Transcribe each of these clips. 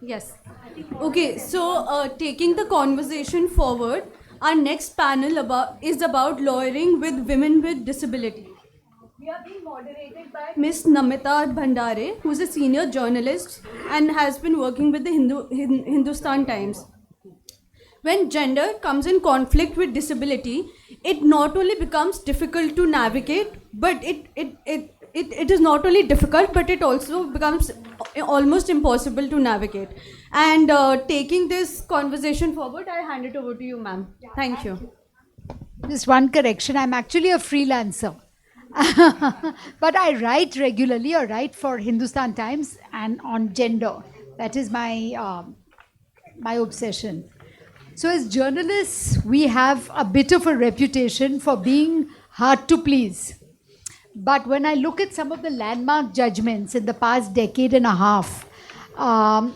Yes. Okay, so taking the conversation forward, our next panel is about lawyering with women with disability. We are being moderated by Miss Namita Bhandare, who is a senior journalist and has been working with the Hindustan Times. When gender comes in conflict with disability, it not only becomes difficult to navigate, but it is not only difficult, but it also becomes almost impossible to navigate. And taking this conversation forward, I hand it over to you, ma'am. Thank you. Just one correction, I'm actually a freelancer. But I write regularly or write for Hindustan Times and on gender. That is my obsession. So, as journalists, we have a bit of a reputation for being hard to please. But when I look at some of the landmark judgments in the past decade and a half, um,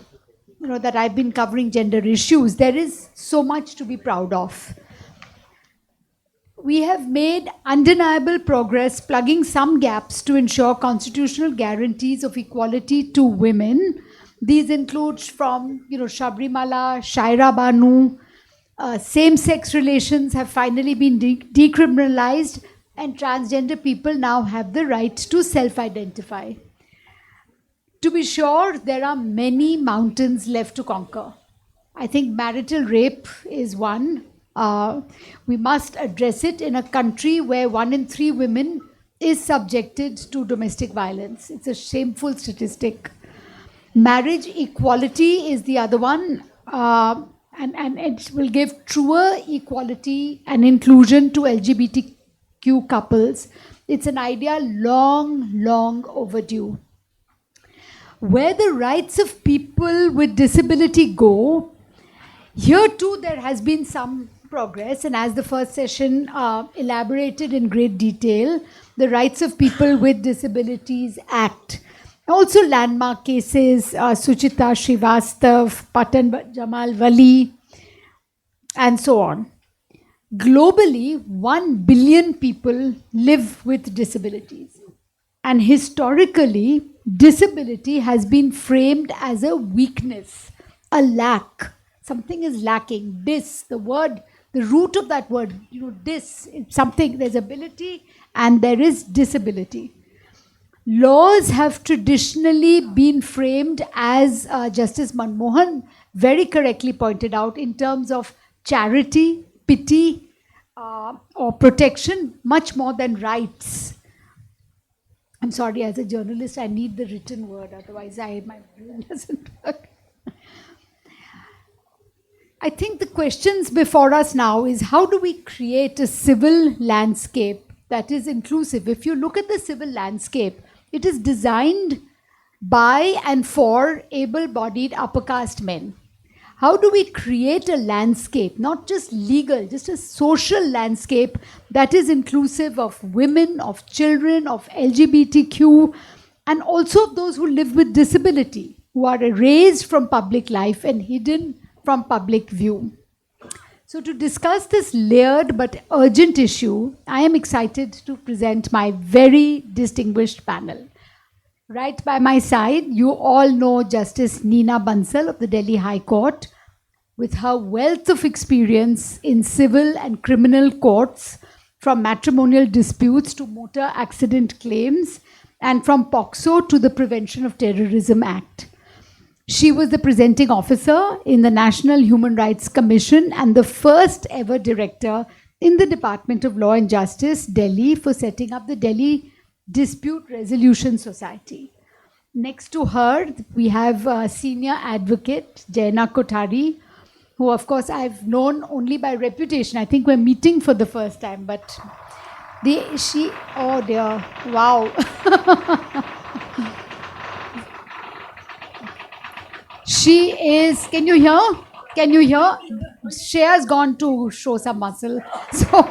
that I've been covering gender issues, there is so much to be proud of. We have made undeniable progress plugging some gaps to ensure constitutional guarantees of equality to women. These include from Sabrimala, Shaira Banu, same-sex relations have finally been decriminalized, and transgender people now have the right to self-identify. To be sure, there are many mountains left to conquer. I think marital rape is one. We must address it in a country where 1 in 3 women is subjected to domestic violence. It's a shameful statistic. Marriage equality is the other one, and it will give truer equality and inclusion to LGBTQ couples. It's an idea long, long overdue. Where the rights of people with disability go, here too there has been some progress, and as the first session elaborated in great detail, the Rights of People with Disabilities Act. Also landmark cases, Suchita Srivastav, Patan Jamal Wali, and so on. Globally, 1 billion people live with disabilities. And historically, disability has been framed as a weakness, a lack. Something is lacking. The root of that word, something, there's ability and there is disability. Laws have traditionally been framed as Justice Manmohan very correctly pointed out in terms of charity, pity, or protection, much more than rights. I'm sorry, as a journalist, I need the written word, otherwise my brain doesn't work. I think the questions before us now is how do we create a civil landscape that is inclusive? If you look at the civil landscape, it is designed by and for able-bodied upper caste men. How do we create a landscape, not just legal, just a social landscape that is inclusive of women, of children, of LGBTQ, and also of those who live with disability, who are erased from public life and hidden from public view? So to discuss this layered but urgent issue, I am excited to present my very distinguished panel. Right by my side, you all know Justice Neena Bansal of the Delhi High Court. With her wealth of experience in civil and criminal courts, from matrimonial disputes to motor accident claims, and from POCSO to the Prevention of Terrorism Act. She was the presenting officer in the National Human Rights Commission and the first ever director in the Department of Law and Justice, Delhi, for setting up the Delhi Dispute Resolution Society. Next to her, we have senior advocate Jaina Kothari, who of course I've known only by reputation. I think we're meeting for the first time, but oh dear, wow. She is, can you hear? Can you hear? Shreya's gone to show some muscle. So,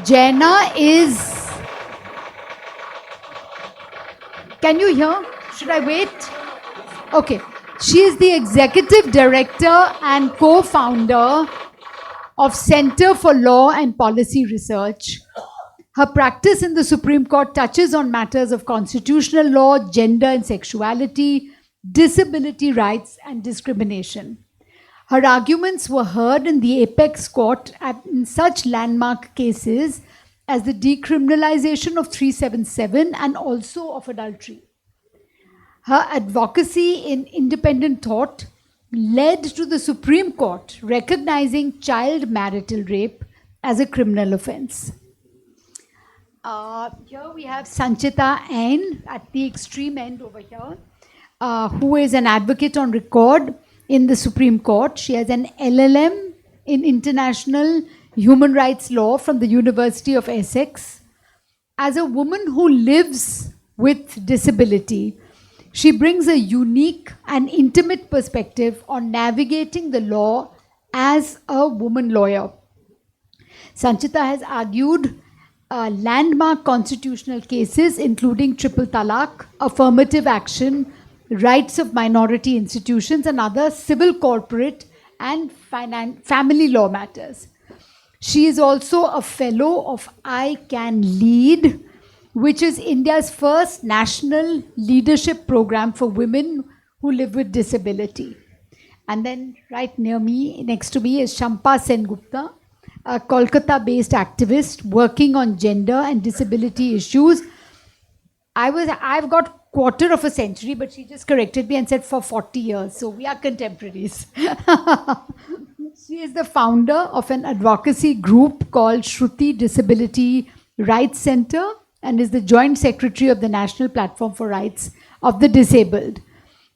Jaina is, can you hear? Should I wait? Okay. She is the executive director and co-founder of Center for Law and Policy Research. Her practice in the Supreme Court touches on matters of constitutional law, gender and sexuality, disability rights, and discrimination. Her arguments were heard in the apex court in such landmark cases as the decriminalization of 377 and also of adultery. Her advocacy in independent thought led to the Supreme Court recognizing child marital rape as a criminal offense. Here we have Sanchita N at the extreme end over here, who is an advocate on record in the Supreme Court. She has an LLM in international human rights law from the University of Essex. As a woman who lives with disability, she brings a unique and intimate perspective on navigating the law as a woman lawyer. Sanchita has argued landmark constitutional cases including triple talaq, affirmative action, rights of minority institutions, and other civil, corporate, and family law matters. She is also a fellow of I Can Lead, which is India's first national leadership program for women who live with disability. And then right near me, next to me, is Shampa Sengupta, a Kolkata-based activist working on gender and disability issues. I've got quarter of a century, but she just corrected me and said for 40 years. So we are contemporaries. She is the founder of an advocacy group called Shruti Disability Rights Center and is the joint secretary of the National Platform for Rights of the Disabled.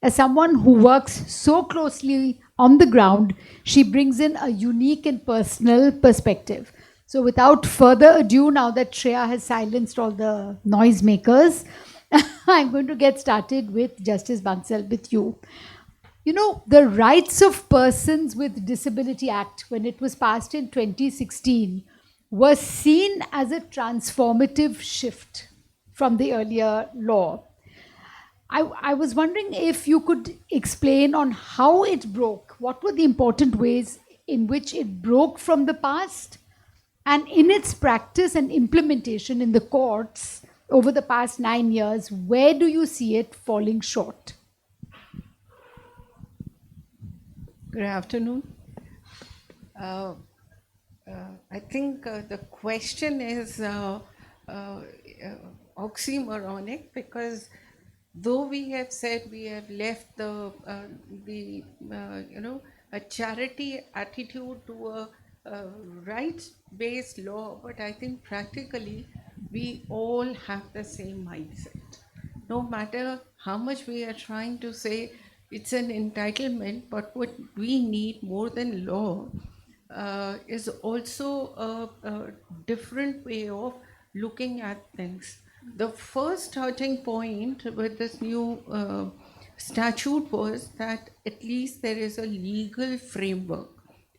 As someone who works so closely on the ground, she brings in a unique and personal perspective. So without further ado, now that Shreya has silenced all the noisemakers, I'm going to get started with Justice Bansal, with you. You know, the Rights of Persons with Disability Act, when it was passed in 2016, was seen as a transformative shift from the earlier law. I was wondering if you could explain on how it broke. What were the important ways in which it broke from the past? And in its practice and implementation in the courts over the past 9 years, where do you see it falling short? Good afternoon. I think the question is oxymoronic, because though we have said we have left a charity attitude to a rights-based law, but I think practically we all have the same mindset. No matter how much we are trying to say it's an entitlement, but what we need more than law is also a different way of looking at things. The first starting point with this new statute was that at least there is a legal framework,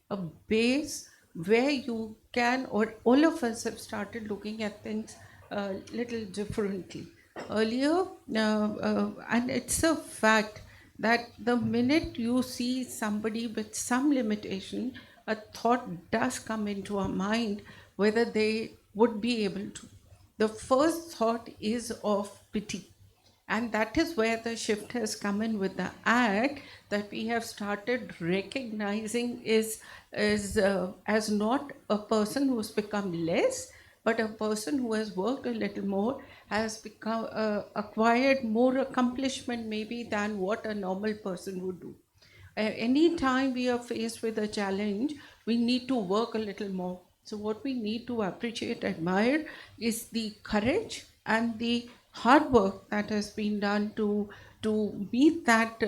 a base where you can, or all of us have started looking at things a little differently. Earlier, and it's a fact that the minute you see somebody with some limitation, a thought does come into our mind whether they would be able to. The first thought is of pity. And that is where the shift has come in with the act, that we have started recognizing is as not a person who has become less, but a person who has worked a little more, has become acquired more accomplishment maybe than what a normal person would do. Any time we are faced with a challenge, we need to work a little more. So what we need to appreciate, admire, is the courage and the hard work that has been done to meet that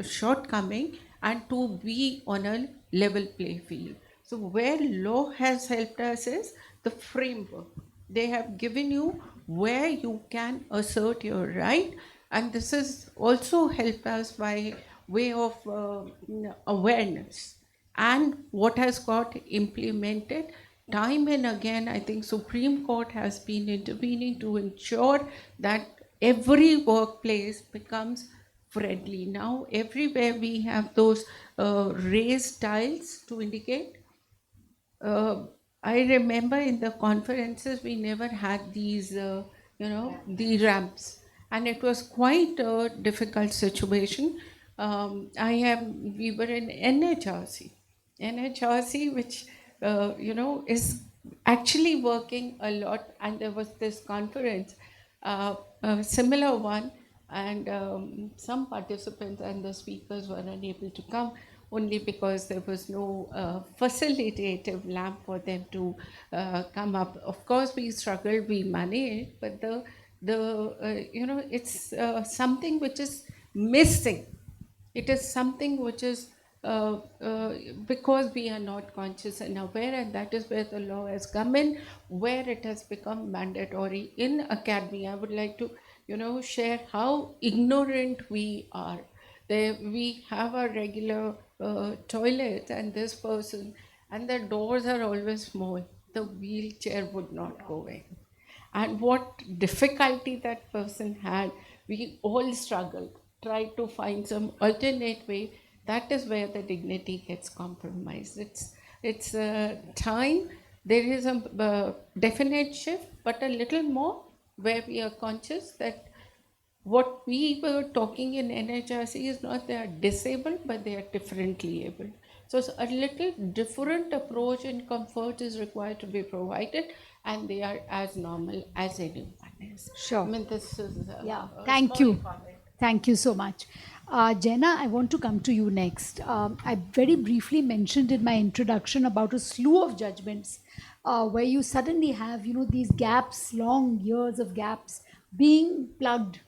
shortcoming and to be on a level play field. So where law has helped us is the framework. They have given you where you can assert your right, and this has also helped us by way of awareness. And what has got implemented time and again, I think Supreme Court has been intervening to ensure that every workplace becomes friendly. Now everywhere we have those raised tiles to indicate I remember in the conferences we never had these, the ramps, and it was quite a difficult situation. We were in NHRC, which is actually working a lot, and there was this conference, a similar one, and some participants and the speakers were unable to come only because there was no facilitative lamp for them to come up. Of course, we struggled, we managed, but it's something which is missing. It is something which is because we are not conscious and aware, and that is where the law has come in, where it has become mandatory in academy. I would like to, share how ignorant we are. We have a regular toilet, and this person, and the doors are always small. The wheelchair would not go in. And what difficulty that person had, we all struggled, tried to find some alternate way. That is where the dignity gets compromised. It's a time, there is a definite shift, but a little more where we are conscious that what we were talking in NHRC is not they are disabled, but they are differently able. So a little different approach and comfort is required to be provided, and they are as normal as anyone is. Sure. I mean, this is Yeah, a thank small you. comment. Thank you so much. Jenna, I want to come to you next. I very briefly mentioned in my introduction about a slew of judgments where you suddenly have, these gaps, long years of gaps being plugged.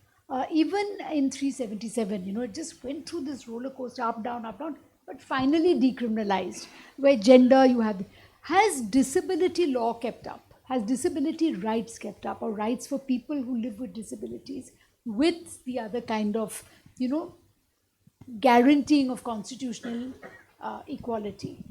Even in 377, it just went through this roller coaster, up, down, but finally decriminalized, where gender you have. Has disability law kept up? Has disability rights kept up, or rights for people who live with disabilities with the other kind of, guaranteeing of constitutional equality?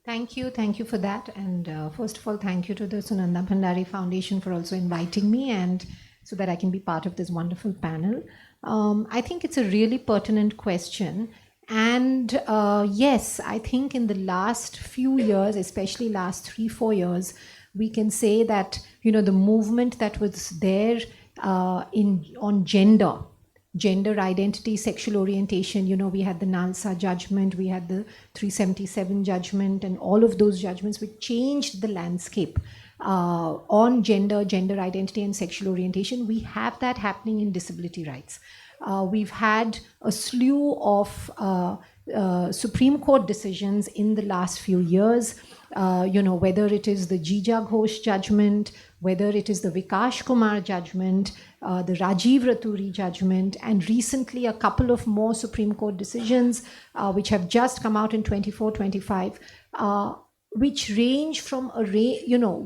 Thank you for that. And first of all, thank you to the Sunanda Bhandari Foundation for also inviting me, and so that I can be part of this wonderful panel. I think it's a really pertinent question. And yes, I think in the last few years, especially last 3-4 years, we can say that, the movement that was there on gender identity, sexual orientation, we had the Nalsa judgment, we had the 377 judgment, and all of those judgments which changed the landscape on gender identity and sexual orientation. We have that happening in disability rights. We've had a slew of Supreme Court decisions in the last few years, whether it is the Jija Ghosh judgment, whether it is the Vikash Kumar judgment, the Rajiv Raturi judgment, and recently a couple of more Supreme Court decisions which have just come out in 24-25, which range from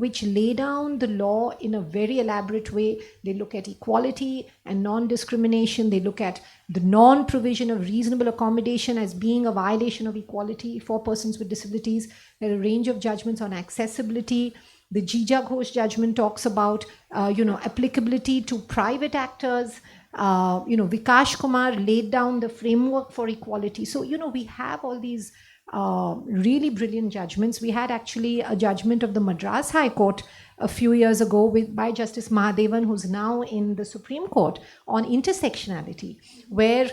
which lay down the law in a very elaborate way. They look at equality and non-discrimination. They look at the non-provision of reasonable accommodation as being a violation of equality for persons with disabilities. There are a range of judgments on accessibility. The Jija Ghosh judgment talks about, applicability to private actors. Vikash Kumar laid down the framework for equality. So, we have all these really brilliant judgments. We had actually a judgment of the Madras High Court a few years ago by Justice Mahadevan, who's now in the Supreme Court, on intersectionality, where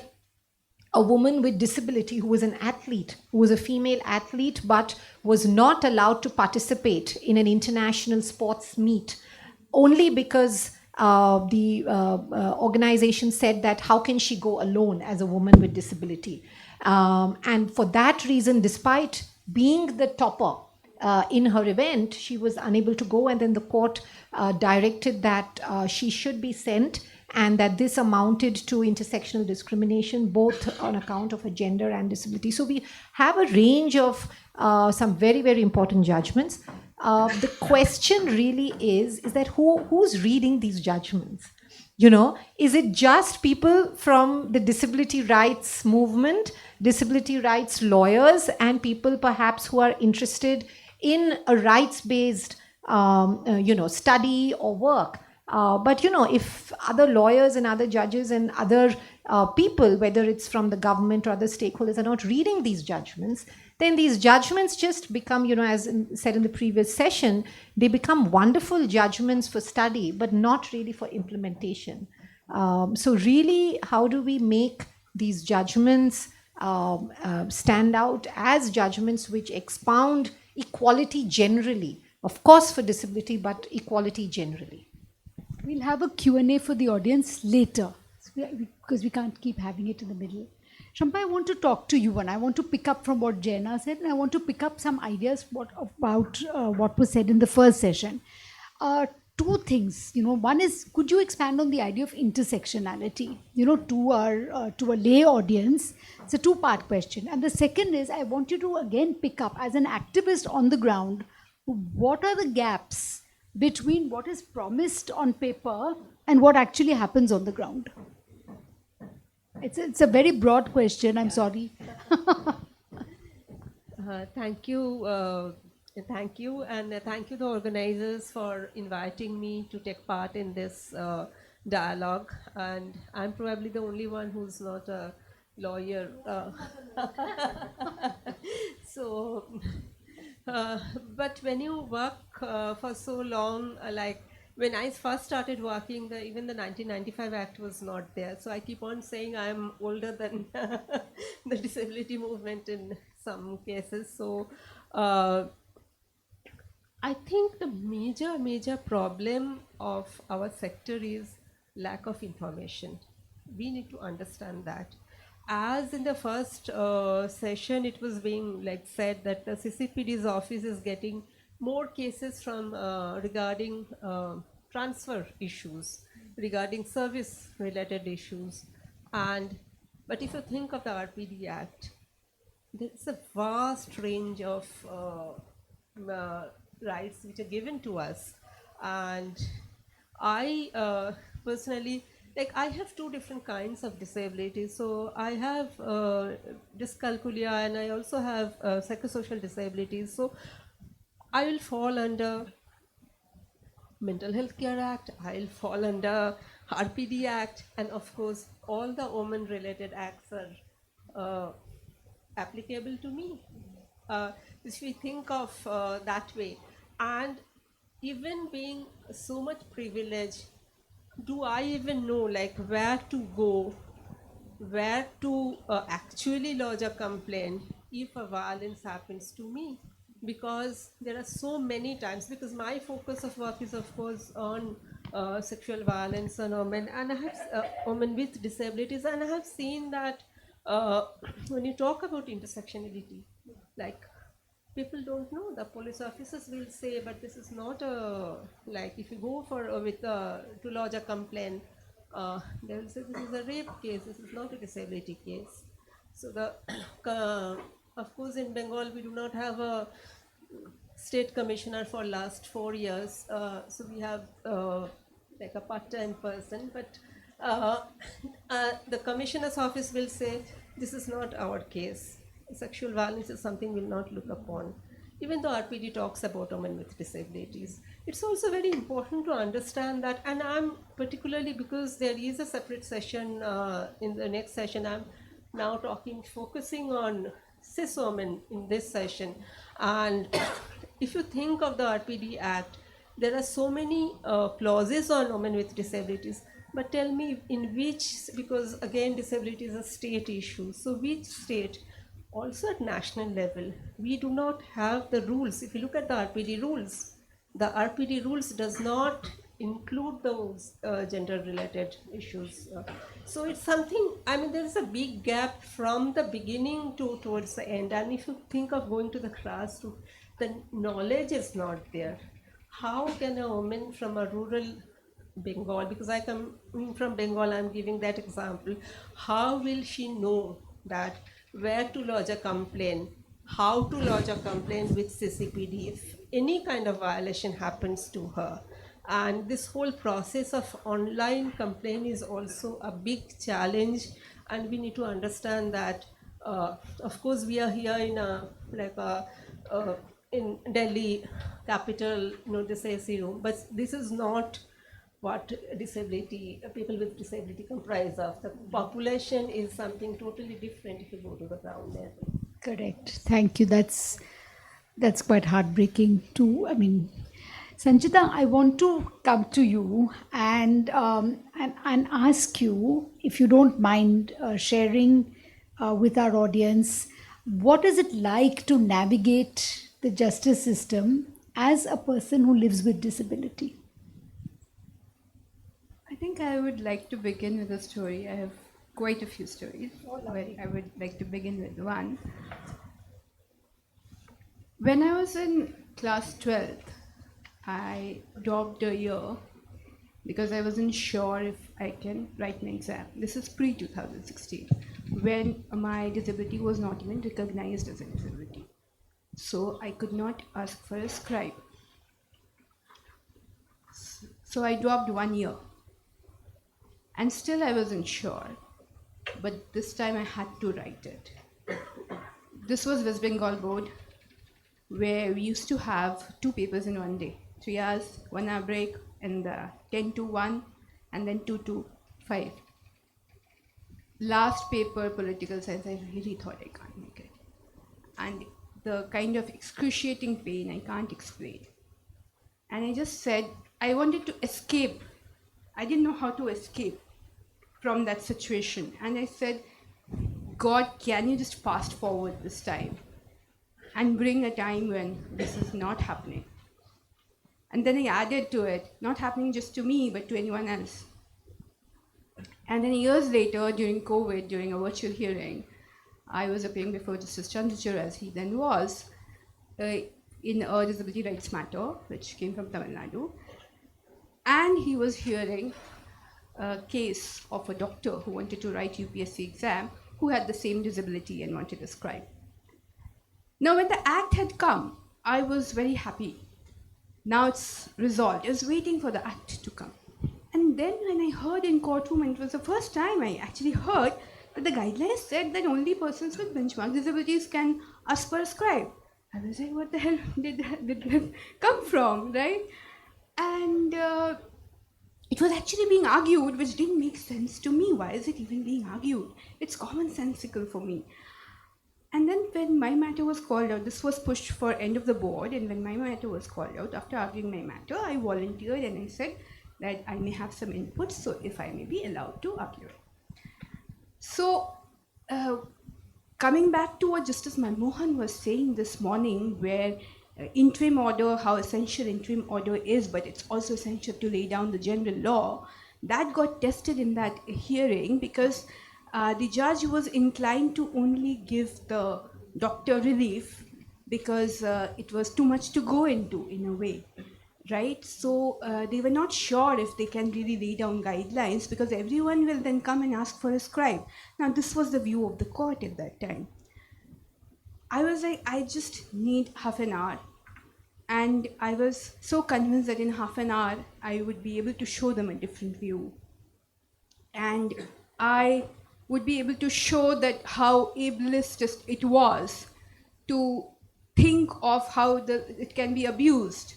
a woman with disability who was an athlete, who was a female athlete, but was not allowed to participate in an international sports meet only because the organization said that how can she go alone as a woman with disability? And for that reason, despite being the topper in her event, she was unable to go. And then the court directed that she should be sent, and that this amounted to intersectional discrimination, both on account of her gender and disability. So we have a range of some very, very important judgments. The question really is that who's reading these judgments? Is it just people from the disability rights movement, disability rights lawyers, and people perhaps who are interested in a rights-based, study or work? But if other lawyers and other judges and other people, whether it's from the government or other stakeholders, are not reading these judgments, then these judgments just become, as said in the previous session, they become wonderful judgments for study, but not really for implementation. So, really, how do we make these judgments stand out as judgments which expound equality generally? Of course, for disability, but equality generally. We'll have a Q&A for the audience later because we can't keep having it in the middle. Shampa, I want to talk to you and I want to pick up from what Jaina said and I want to pick up some ideas about what was said in the first session. Two things, one is, could you expand on the idea of intersectionality, to a lay audience? It's a two-part question. And the second is, I want you to again pick up as an activist on the ground, what are the gaps between what is promised on paper and what actually happens on the ground? It's a very broad question, I'm sorry. Thank you, and thank you the organizers for inviting me to take part in this dialogue. And I'm probably the only one who's not a lawyer. So, but when you work for so long, like when I first started working, even the 1995 Act was not there. So I keep on saying I'm older than the disability movement in some cases. So I think the major problem of our sector is lack of information. We need to understand that. As in the first session, it was being said that the CCPD's office is getting more cases from regarding transfer issues, regarding service related issues. But if you think of the RPD Act, there's a vast range of rights which are given to us. And I personally, I have two different kinds of disabilities. So I have dyscalculia and I also have psychosocial disabilities. So I will fall under Mental Health Care Act, I'll fall under RPD Act, and of course all the women related acts are applicable to me. If we think of that way, and even being so much privileged, do I even know where to go, where to actually lodge a complaint if a violence happens to me? Because there are so many times, because my focus of work is of course on sexual violence on women, and I have women with disabilities, and I have seen that when you talk about intersectionality, people don't know. The police officers will say, but this is not a, if you go for to lodge a complaint, they will say this is a rape case, this is not a disability case. So of course in Bengal we do not have a state commissioner for last 4 years, so we have a part-time person, but the commissioner's office will say this is not our case. Sexual violence is something we'll not look upon. Even though RPD talks about women with disabilities, it's also very important to understand that, and I'm particularly, because there is a separate session in the next session, I'm now focusing on cis women in this session. And if you think of the RPD Act, there are so many clauses on women with disabilities, but tell me in which, because again disability is a state issue, so which state? Also at national level, we do not have the rules. If you look at the RPD rules does not include those gender-related issues. So it's something, there is a big gap from the beginning towards the end. And if you think of going to the classroom, the knowledge is not there. How can a woman from a rural Bengal, because I come from Bengal, I'm giving that example, how will she know that where to lodge a complaint, how to lodge a complaint with CCPD if any kind of violation happens to her? And this whole process of online complaint is also a big challenge, and we need to understand that of course we are here in in Delhi capital, this AC room, but this is not what people with disability comprise of. The population is something totally different if you go to the ground level. Correct. Thank you. That's quite heartbreaking too. I mean, Sanjita, I want to come to you and ask you if you don't mind sharing with our audience what is it like to navigate the justice system as a person who lives with disability. I think I would like to begin with a story. I have quite a few stories, but I would like to begin with one. When I was in class 12th, I dropped a year because I wasn't sure if I can write my exam. This is pre 2016, when my disability was not even recognized as a disability. So I could not ask for a scribe. So I dropped 1 year. And still I wasn't sure. But this time I had to write it. This was West Bengal board, where we used to have 2 papers in one day. 3 hours, 1 hour break, and 10 to 1, and then 2 to 5. Last paper, political science, I really thought I can't make it. And the kind of excruciating pain I can't explain. And I just said, I wanted to escape. I didn't know how to escape from that situation. And I said, God, can you just fast forward this time and bring a time when this is not happening? And then I added to it, not happening just to me, but to anyone else. And then years later, during COVID, during a virtual hearing, I was appearing before Justice Chandrachud, as he then was, in a Disability Rights Matter, which came from Tamil Nadu. And he was hearing a case of a doctor who wanted to write UPSC exam, who had the same disability and wanted a scribe. Now, when the act had come, I was very happy. Now it's resolved. I was waiting for the act to come. And then when I heard in courtroom, and it was the first time I actually heard that the guidelines said that only persons with benchmark disabilities can ask for a scribe. I was like, what the hell did that come from, right? And it was actually being argued, which didn't make sense to me. Why is it even being argued? It's commonsensical for me. And then when my matter was called out, this was pushed for end of the board, and when my matter was called out, after arguing my matter, I volunteered and I said that I may have some input, so if I may be allowed to argue it. So, coming back to what Justice Manmohan was saying this morning, where interim order, how essential interim order is, but it's also essential to lay down the general law, that got tested in that hearing because the judge was inclined to only give the doctor relief because it was too much to go into, in a way, right? So they were not sure if they can really lay down guidelines because everyone will then come and ask for a scribe. Now, this was the view of the court at that time. I was like, I just need half an hour. And I was so convinced that in half an hour, I would be able to show them a different view. And I would be able to show that how ableist it was to think of how it can be abused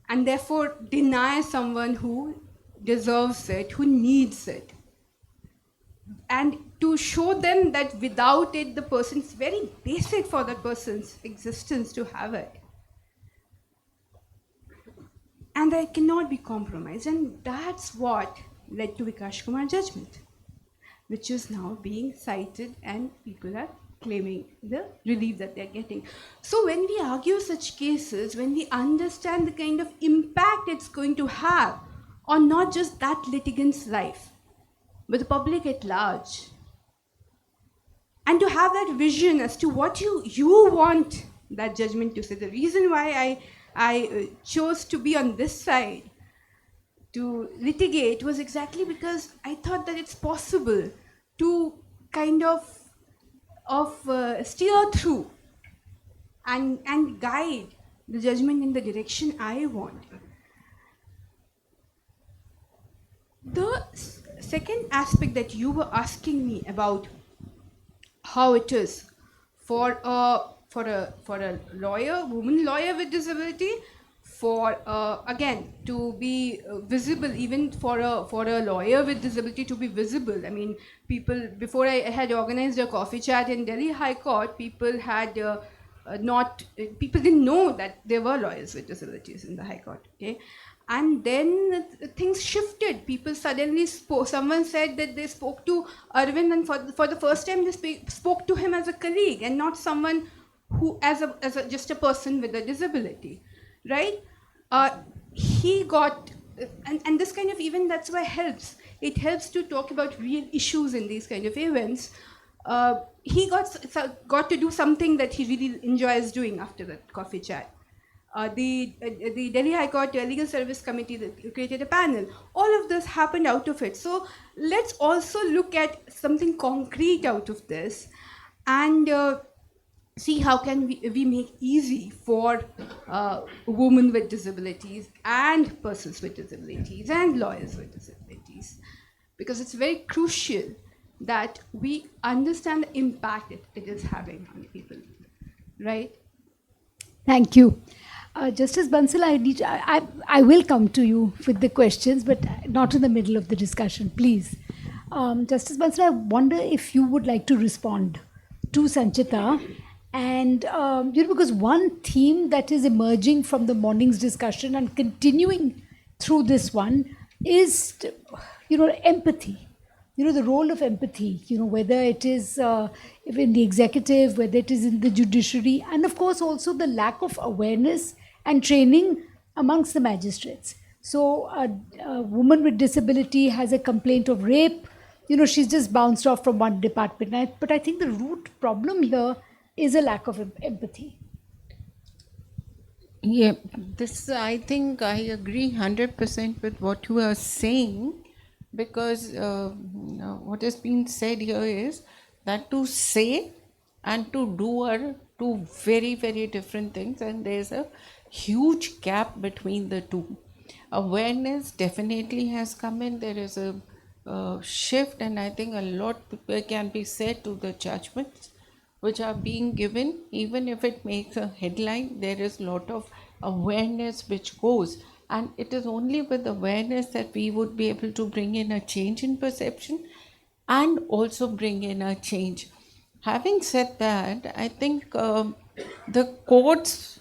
and therefore deny someone who deserves it, who needs it. And to show them that without it, the person's very basic for that person's existence to have it. And that cannot be compromised. And that's what led to Vikash Kumar judgment, which is now being cited and people are claiming the relief that they're getting. So when we argue such cases, when we understand the kind of impact it's going to have on not just that litigant's life, but the public at large, and to have that vision as to what you want that judgment to say. The reason why I chose to be on this side to litigate was exactly because I thought that it's possible to kind of steer through and guide the judgment in the direction I want. The second aspect that you were asking me about how it is for a lawyer, woman lawyer with disability, for again to be visible, even for a lawyer with disability to be visible. I mean, people, before I had organized a coffee chat in Delhi High Court, people had not people didn't know that there were lawyers with disabilities in the High Court. Okay. And then things shifted. People suddenly spoke. Someone said that they spoke to Arvind, and for the first time they spoke to him as a colleague and not someone who as a just a person with a disability, right? He got, and this kind of event, that's why helps. It helps to talk about real issues in these kind of events. He got to do something that he really enjoys doing after that coffee chat. The Delhi High Court Legal Service Committee that created a panel. All of this happened out of it. So let's also look at something concrete out of this, and see how can we make easy for women with disabilities and persons with disabilities and lawyers with disabilities, because it's very crucial that we understand the impact it is having on people, right? Thank you. Justice Bansal, I will come to you with the questions, but not in the middle of the discussion, please. Justice Bansal, I wonder if you would like to respond to Sanchita. And because one theme that is emerging from the morning's discussion and continuing through this one is, empathy. The role of empathy, whether it is in the executive, whether it is in the judiciary, and of course also the lack of awareness and training amongst the magistrates. So a woman with disability has a complaint of rape, she's just bounced off from one department. But I think the root problem here is a lack of empathy. Yeah, this, I think I agree 100% with what you are saying, because what has been said here is that to say and to do are two very, very different things, and there's a huge gap between the two. Awareness definitely has come in. There is a shift, and I think a lot can be said to the judgments which are being given. Even if it makes a headline, there is a lot of awareness which goes, and it is only with awareness that we would be able to bring in a change in perception and also bring in a change. Having said that, I think the courts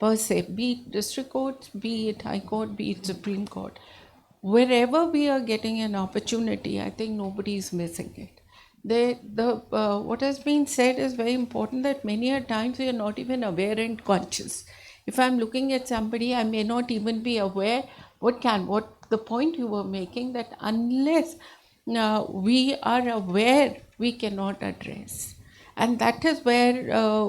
per se, be it district courts, be it high court, be it Supreme Court, wherever we are getting an opportunity, I think nobody is missing it. What has been said is very important, that many a times we are not even aware and conscious. If I'm looking at somebody, I may not even be aware what the point you were making, that unless we are aware, we cannot address. And that is where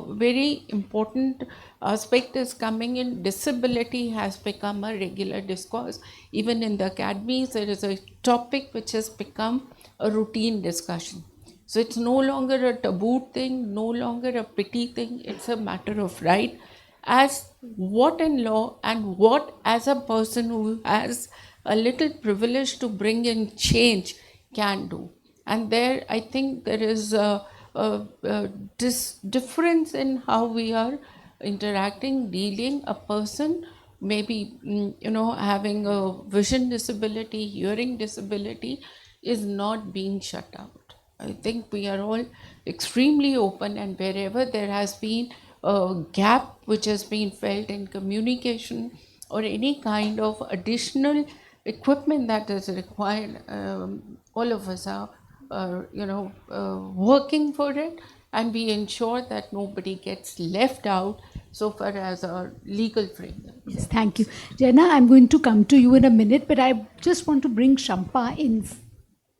very important aspect is coming in. Disability has become a regular discourse. Even in the academies, there is a topic which has become a routine discussion. So it's no longer a taboo thing, no longer a pity thing, it's a matter of right. As what in law and what as a person who has a little privilege to bring in change can do. And there, I think there is a difference in how we are interacting, dealing. A person maybe, having a vision disability, hearing disability is not being shut out. I think we are all extremely open, and wherever there has been a gap which has been felt in communication or any kind of additional equipment that is required, all of us are working for it, and we ensure that nobody gets left out so far as our legal framework. Yes, thank you. Jenna, I'm going to come to you in a minute, but I just want to bring Shampa in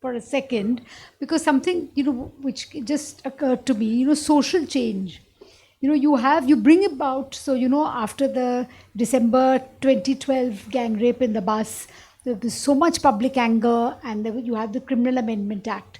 for a second, because something, which just occurred to me, social change. You bring about, so, after the December 2012 gang rape in the bus, there was so much public anger, and you had the Criminal Amendment Act.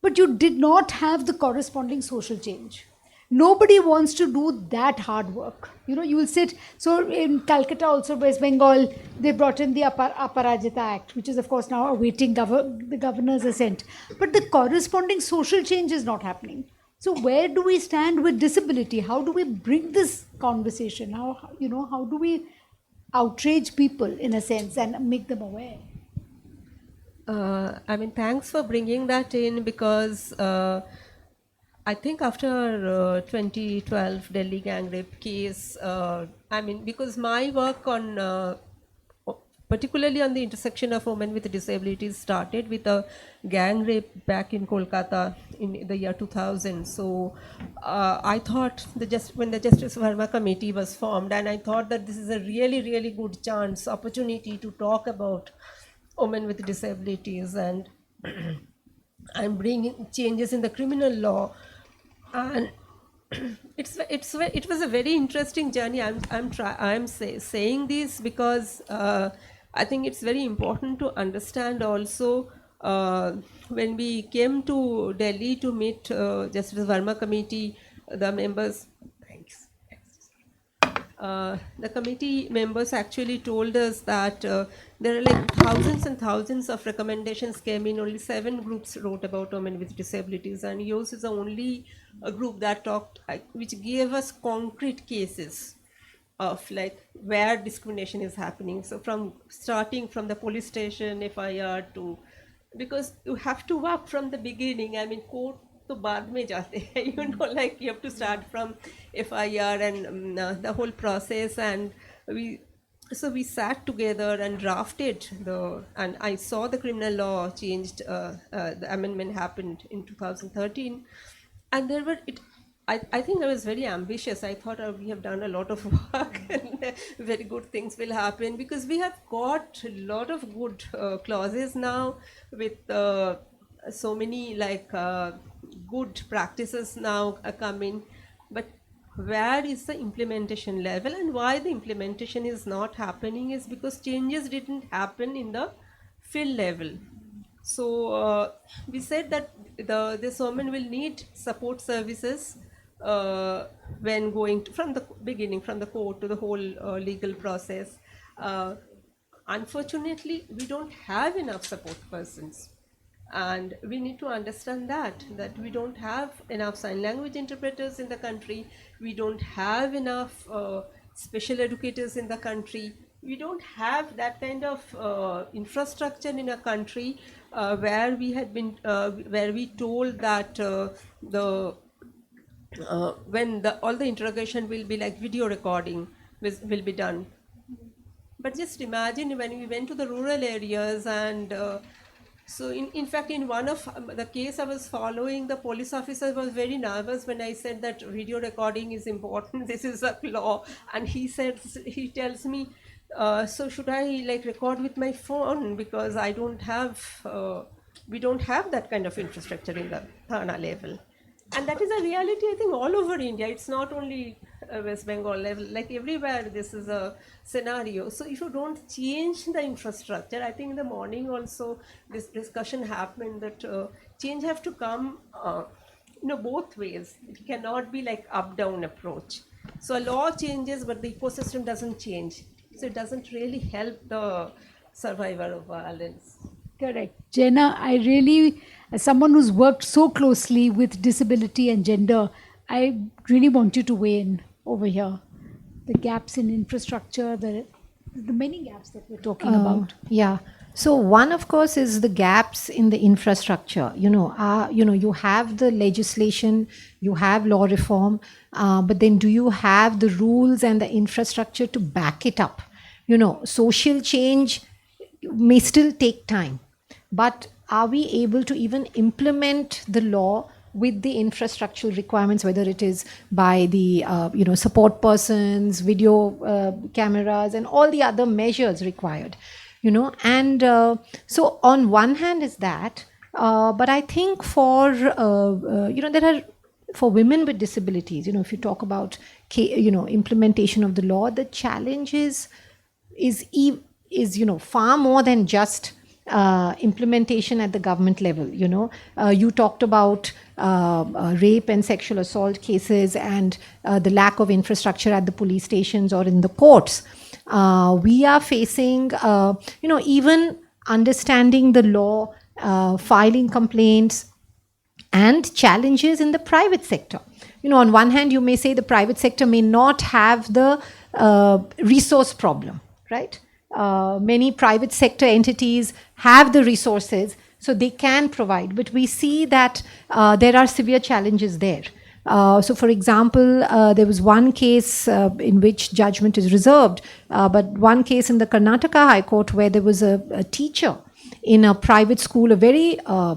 But you did not have the corresponding social change. Nobody wants to do that hard work. You will sit. So in Calcutta, also West Bengal, they brought in the Aparajita Act, which is of course now awaiting the governor's assent. But the corresponding social change is not happening. So where do we stand with disability? How do we bring this conversation? How do we outrage people in a sense and make them aware. I mean, thanks for bringing that in because I think after 2012 Delhi gang rape case, I mean, because my work on particularly on the intersection of women with disabilities started with a gang rape back in Kolkata in the year 2000. So I thought when the Justice Verma committee was formed, and I thought that this is a really, really good chance, opportunity to talk about women with disabilities and I'm bringing changes in the criminal law, and it was a very interesting journey. Saying this because I think it's very important to understand also when we came to Delhi to meet Justice Verma committee, the members. Thanks. The committee members actually told us that there are like thousands and thousands of recommendations came in. Only 7 groups wrote about women with disabilities, and yours is the only group that talked, which gave us concrete cases of like where discrimination is happening. So starting from the police station, FIR to, because you have to work from the beginning. I mean, court तो बाद में जाते हैं, you know, like you have to start from FIR and the whole process, and we sat together and drafted and I saw the criminal law changed, the amendment happened in 2013, and there were I think I was very ambitious. I thought we have done a lot of work and very good things will happen because we have got a lot of good clauses now with so many like good practices now coming, but where is the implementation level, and why the implementation is not happening is because changes didn't happen in the field level. So we said that this woman will need support services when going from the beginning, from the court to the whole legal process. Unfortunately, we don't have enough support persons. And we need to understand that we don't have enough sign language interpreters in the country, we don't have enough special educators in the country, we don't have that kind of infrastructure in a country where we had been where we told that when all the interrogation will be like video recording will be done. But just imagine when we went to the rural areas and so in fact, in one of the case I was following, the police officer was very nervous when I said that video recording is important, this is a law, and he tells me, so should I like record with my phone because I don't have, we don't have that kind of infrastructure in the Thana level. And that is a reality, I think, all over India. It's not only West Bengal level, like everywhere this is a scenario. So if you don't change the infrastructure, I think in the morning also this discussion happened that change have to come both ways. It cannot be like up-down approach. So a law changes but the ecosystem doesn't change. So it doesn't really help the survivor of violence. Correct. Jenna, I really, as someone who's worked so closely with disability and gender, I really want you to weigh in over here. The gaps in infrastructure, the many gaps that we're talking about. Yeah. So one, of course, is the gaps in the infrastructure. You have the legislation, you have law reform, but then do you have the rules and the infrastructure to back it up? Social change may still take time, but are we able to even implement the law with the infrastructural requirements, whether it is by the support persons, video cameras, and all the other measures required? So on one hand is that, but I think for there are, for women with disabilities, if you talk about implementation of the law, the challenge is far more than just implementation at the government level. You talked about rape and sexual assault cases and the lack of infrastructure at the police stations or in the courts. We are facing, even understanding the law, filing complaints, and challenges in the private sector. On one hand, you may say the private sector may not have the resource problem. right? Many private sector entities have the resources, so they can provide, but we see that there are severe challenges there. So, for example, there was one case in which judgment is reserved, but one case in the Karnataka High Court where there was a teacher in a private school, a very a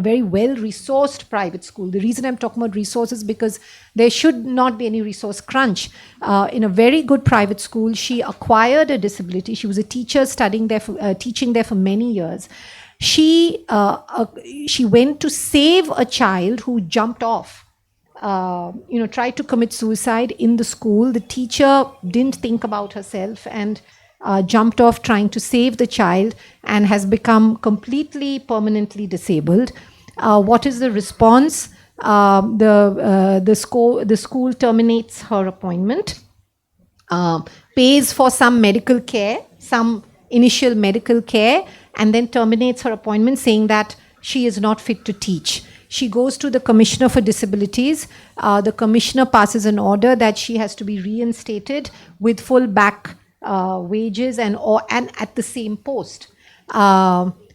very well-resourced private school. The reason I'm talking about resources because there should not be any resource crunch. In a very good private school, she acquired a disability. She was a teacher studying there, teaching there for many years. She went to save a child who jumped off. Tried to commit suicide in the school. The teacher didn't think about herself and jumped off trying to save the child and has become completely permanently disabled. What is the response? The school terminates her appointment, pays for some medical care, some initial medical care, and then terminates her appointment saying that she is not fit to teach. She goes to the Commissioner for Disabilities. The Commissioner passes an order that she has to be reinstated with full back wages and at the same post.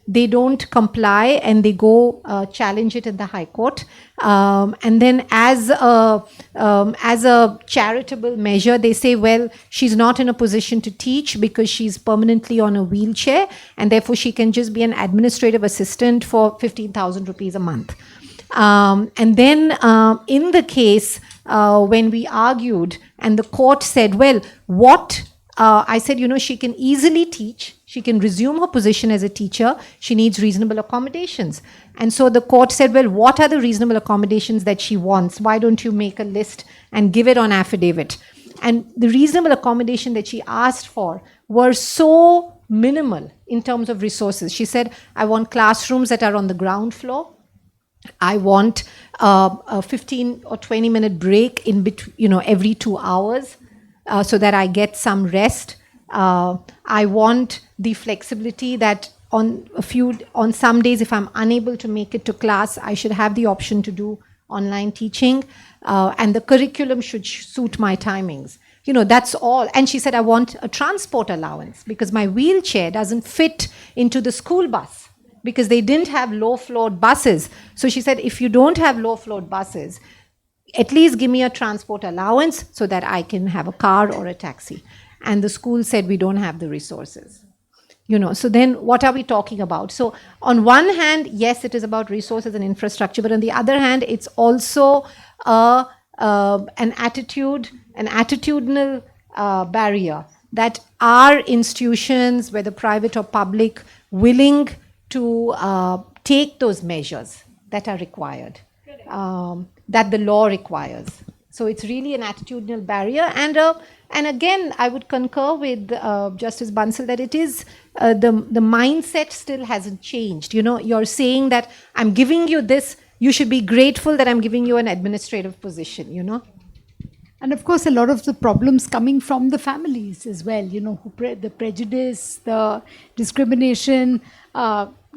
They don't comply and they go challenge it in the High Court. And then as a charitable measure, they say, well, she's not in a position to teach because she's permanently on a wheelchair and therefore she can just be an administrative assistant for 15,000 rupees a month. And then in the case, when we argued and the court said, well, I said, she can easily teach. She can resume her position as a teacher. She needs reasonable accommodations. And so the court said, well, what are the reasonable accommodations that she wants? Why don't you make a list and give it on affidavit? And the reasonable accommodation that she asked for were so minimal in terms of resources. She said, I want classrooms that are on the ground floor. I want a 15 or 20 minute break in between, every 2 hours. So that I get some rest. I want the flexibility that on some days, if I'm unable to make it to class, I should have the option to do online teaching, and the curriculum should suit my timings. That's all. And she said, I want a transport allowance because my wheelchair doesn't fit into the school bus because they didn't have low-floored buses. So she said, if you don't have low-floored buses, at least give me a transport allowance so that I can have a car or a taxi. And the school said, we don't have the resources. So then what are we talking about? So on one hand, yes, it is about resources and infrastructure, but on the other hand, it's also an attitudinal barrier that are institutions, whether private or public, willing to take those measures that are required. That the law requires. So it's really an attitudinal barrier. And again, I would concur with Justice Bansal that it is the mindset still hasn't changed. You're saying that I'm giving you this, you should be grateful that I'm giving you an administrative position, And of course, a lot of the problems coming from the families as well, the prejudice, the discrimination,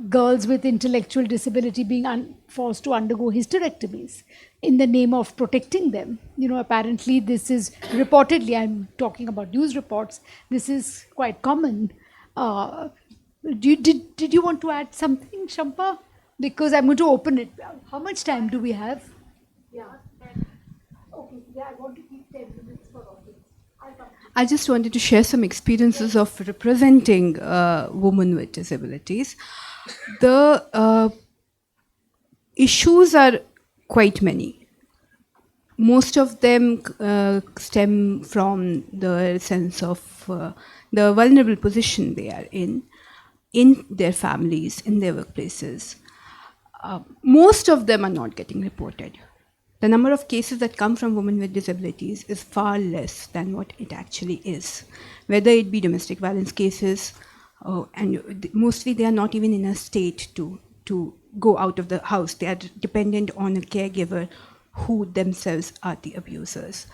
girls with intellectual disability being forced to undergo hysterectomies in the name of protecting them. Apparently this is reportedly, I'm talking about news reports, this is quite common. Did you want to add something, Shampa? Because I'm going to open it. How much time do we have? Yeah. Okay, I want to keep 10 minutes for audience. I just wanted to share some experiences of representing women with disabilities. The issues are quite many. Most of them stem from the sense of the vulnerable position they are in their families, in their workplaces. Most of them are not getting reported. The number of cases that come from women with disabilities is far less than what it actually is. Whether it be domestic violence cases, and mostly they are not even in a state to go out of the house. They are dependent on a caregiver who themselves are the abusers.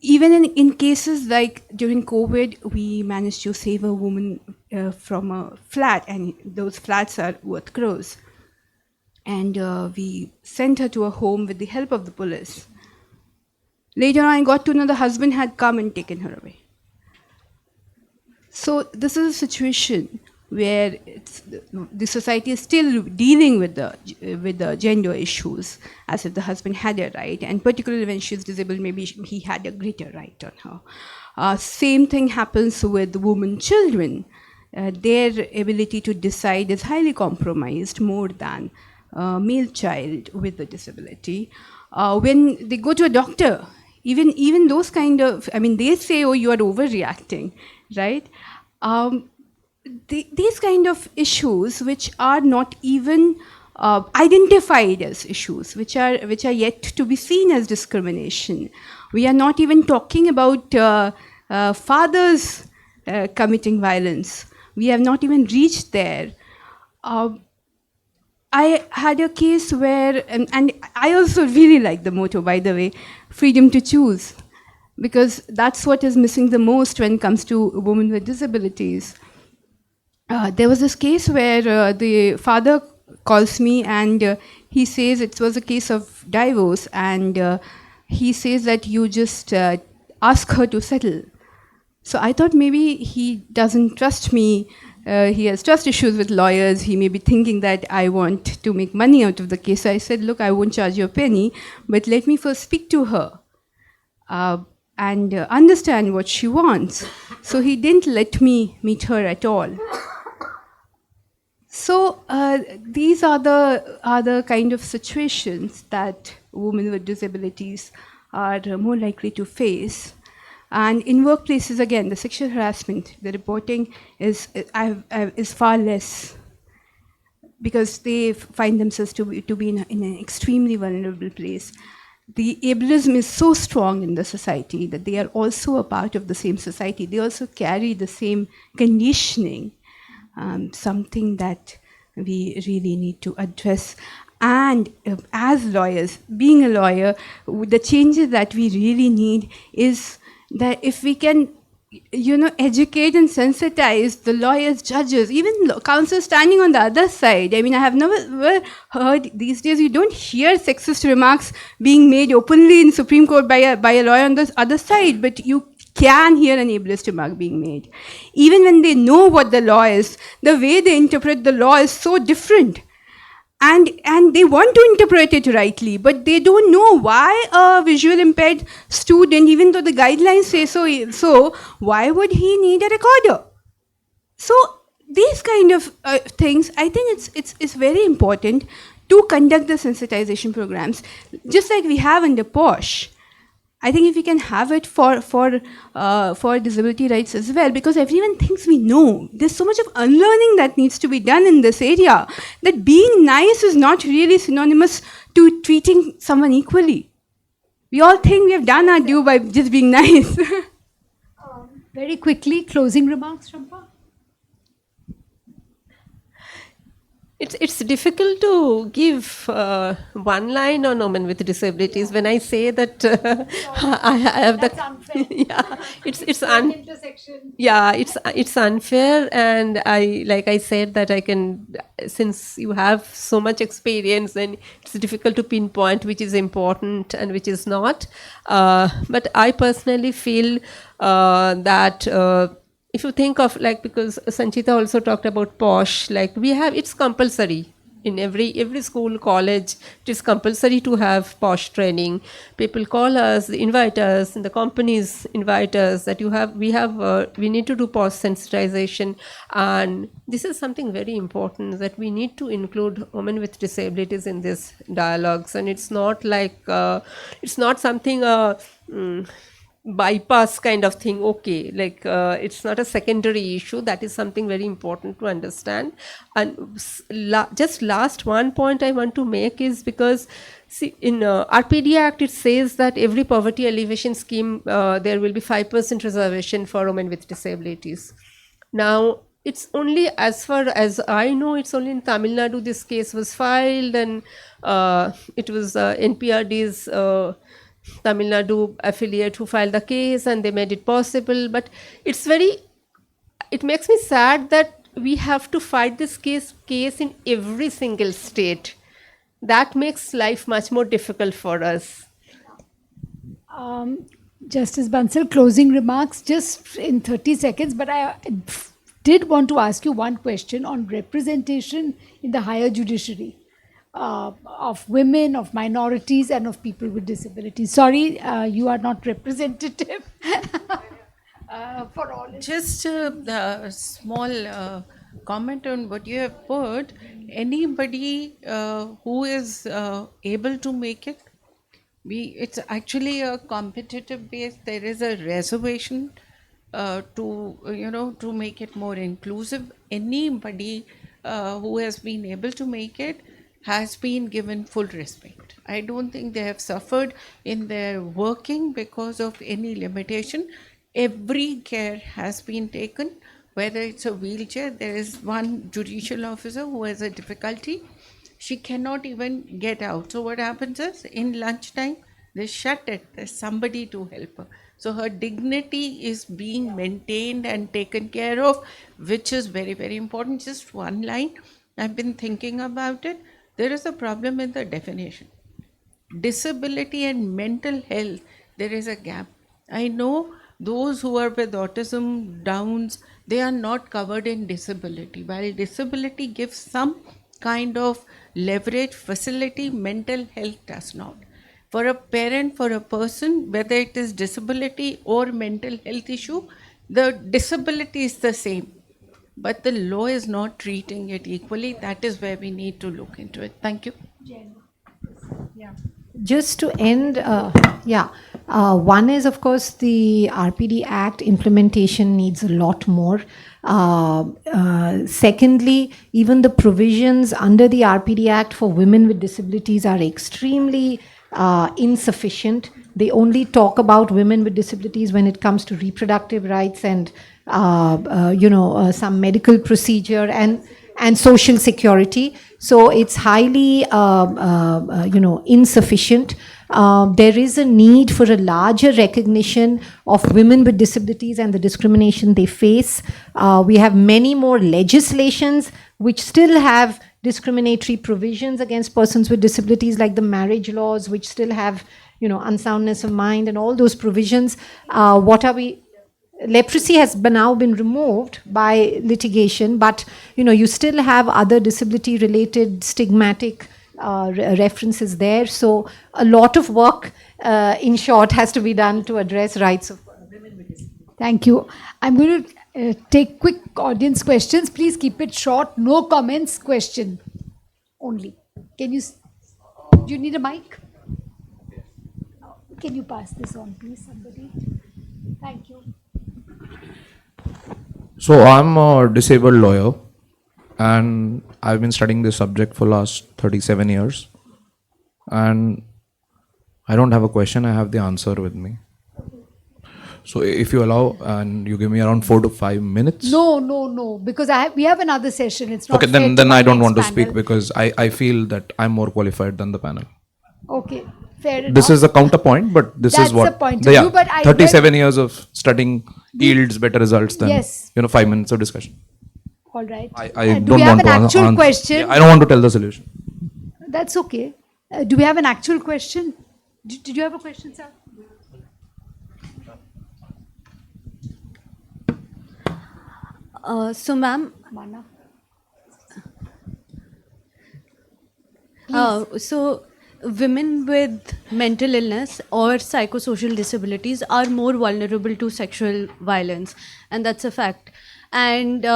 Even in cases like during COVID, we managed to save a woman from a flat, and those flats are worth crores. And we sent her to a home with the help of the police. Later on, I got to know the husband had come and taken her away. So this is a situation where the society is still dealing with the gender issues as if the husband had a right, and particularly when she's disabled, maybe he had a greater right on her. Same thing happens with women children. Their ability to decide is highly compromised more than male child with a disability. When they go to a doctor, even those kind of, I mean, they say, oh, you are overreacting, right? These kind of issues which are not even identified as issues, which are yet to be seen as discrimination. We are not even talking about fathers committing violence. We have not even reached there. I had a case where, and I also really like the motto, by the way, freedom to choose, because that's what is missing the most when it comes to women with disabilities. There was this case where the father calls me and he says it was a case of divorce, and he says that you just ask her to settle. So I thought maybe he doesn't trust me. He has trust issues with lawyers. He may be thinking that I want to make money out of the case. So I said, look, I won't charge you a penny, but let me first speak to her and understand what she wants. So he didn't let me meet her at all. So these are the kind of situations that women with disabilities are more likely to face. And in workplaces, again, the sexual harassment, the reporting is far less, because they find themselves to be in an extremely vulnerable place. The ableism is so strong in the society that they are also a part of the same society. They also carry the same conditioning, something that we really need to address. And as lawyers, being a lawyer, the changes that we really need is that if we can, educate and sensitize the lawyers, judges, even counsel standing on the other side. I mean, I have never heard, these days you don't hear sexist remarks being made openly in Supreme Court by a lawyer on the other side, but you can hear an ableist remark being made. Even when they know what the law is, the way they interpret the law is so different. And they want to interpret it rightly, but they don't know why a visual impaired student, even though the guidelines say so, why would he need a recorder? So these kind of things, I think it's very important to conduct the sensitization programs, just like we have under POSH. I think if we can have it for disability rights as well, because everyone thinks we know. There's so much of unlearning that needs to be done in this area, that being nice is not really synonymous to treating someone equally. We all think we have done our due by just being nice. Very quickly, closing remarks, Shampa? It's difficult to give one line on women with disabilities. When I say that I have That's unfair. yeah, it's Intersection. yeah, it's unfair, and I said that I can, since you have so much experience, then it's difficult to pinpoint which is important and which is not. But I personally feel that. If you think of, because Sanchita also talked about POSH, it's compulsory in every school, college. It is compulsory to have POSH training. People call us, invite us, and the companies invite us that we need to do POSH sensitization, and this is something very important, that we need to include women with disabilities in these dialogues, and it's not it's not something. Bypass kind of thing, okay, it's not a secondary issue. That is something very important to understand. And just last one point I want to make is, because see, in RPD Act it says that every poverty alleviation scheme there will be 5% reservation for women with disabilities. Now it's only, as far as I know, it's only in Tamil Nadu this case was filed, and it was NPRD's Tamil Nadu affiliate who filed the case, and they made it possible. But it makes me sad that we have to fight this case in every single state. That makes life much more difficult for us. Justice Bansal, closing remarks just in 30 seconds, but I did want to ask you one question on representation in the higher judiciary of women, of minorities, and of people with disabilities. Sorry, you are not representative for all. Just a small comment on what you have put. Anybody who is able to make it, it's actually a competitive base. There is a reservation to make it more inclusive. Anybody who has been able to make it has been given full respect. I don't think they have suffered in their working because of any limitation. Every care has been taken, whether it's a wheelchair. There is one judicial officer who has a difficulty. She cannot even get out. So what happens is, in lunchtime, they shut it. There's somebody to help her. So her dignity is being maintained and taken care of, which is very, very important. Just one line. I've been thinking about it. There is a problem in the definition. Disability and mental health, there is a gap. I know those who are with autism, Downs, they are not covered in disability. While disability gives some kind of leverage, facility, mental health does not. For a parent, for a person, whether it is disability or mental health issue, the disability is the same, but the law is not treating it equally. That is where we need to look into it. Thank you. Just to end, one is, of course, the RPD Act implementation needs a lot more. Secondly, even the provisions under the RPD Act for women with disabilities are extremely insufficient. They only talk about women with disabilities when it comes to reproductive rights and some medical procedure and social security. So it's highly insufficient. There is a need for a larger recognition of women with disabilities and the discrimination they face. We have many more legislations which still have discriminatory provisions against persons with disabilities, like the marriage laws, which still have, unsoundness of mind and all those provisions. Leprosy has now been removed by litigation, but you still have other disability-related stigmatic references there. So a lot of work, in short, has to be done to address rights of women with disabilities. Thank you. I'm going to take quick audience questions. Please keep it short. No comments, question only. Do you need a mic? Can you pass this on, please, somebody? Thank you. So I'm a disabled lawyer, and I've been studying this subject for last 37 years. And I don't have a question, I have the answer with me. So if you allow, and you give me around 4 to 5 minutes. No, because we have another session. It's not Okay, fair then to I my don't next want to panel. speak, because I feel that I'm more qualified than the panel. Okay, fair enough. This is a counterpoint, but this That's is what the point of view, but I 37 years of studying yields better results than Yes. 5 minutes of discussion. All right. I Do don't we have want an to actual answer. question? Yeah, I don't want to tell the solution. That's okay. Do we have an actual question? Did you have a question, sir? So, ma'am, Mana. so women with mental illness or psychosocial disabilities are more vulnerable to sexual violence, and that's a fact. And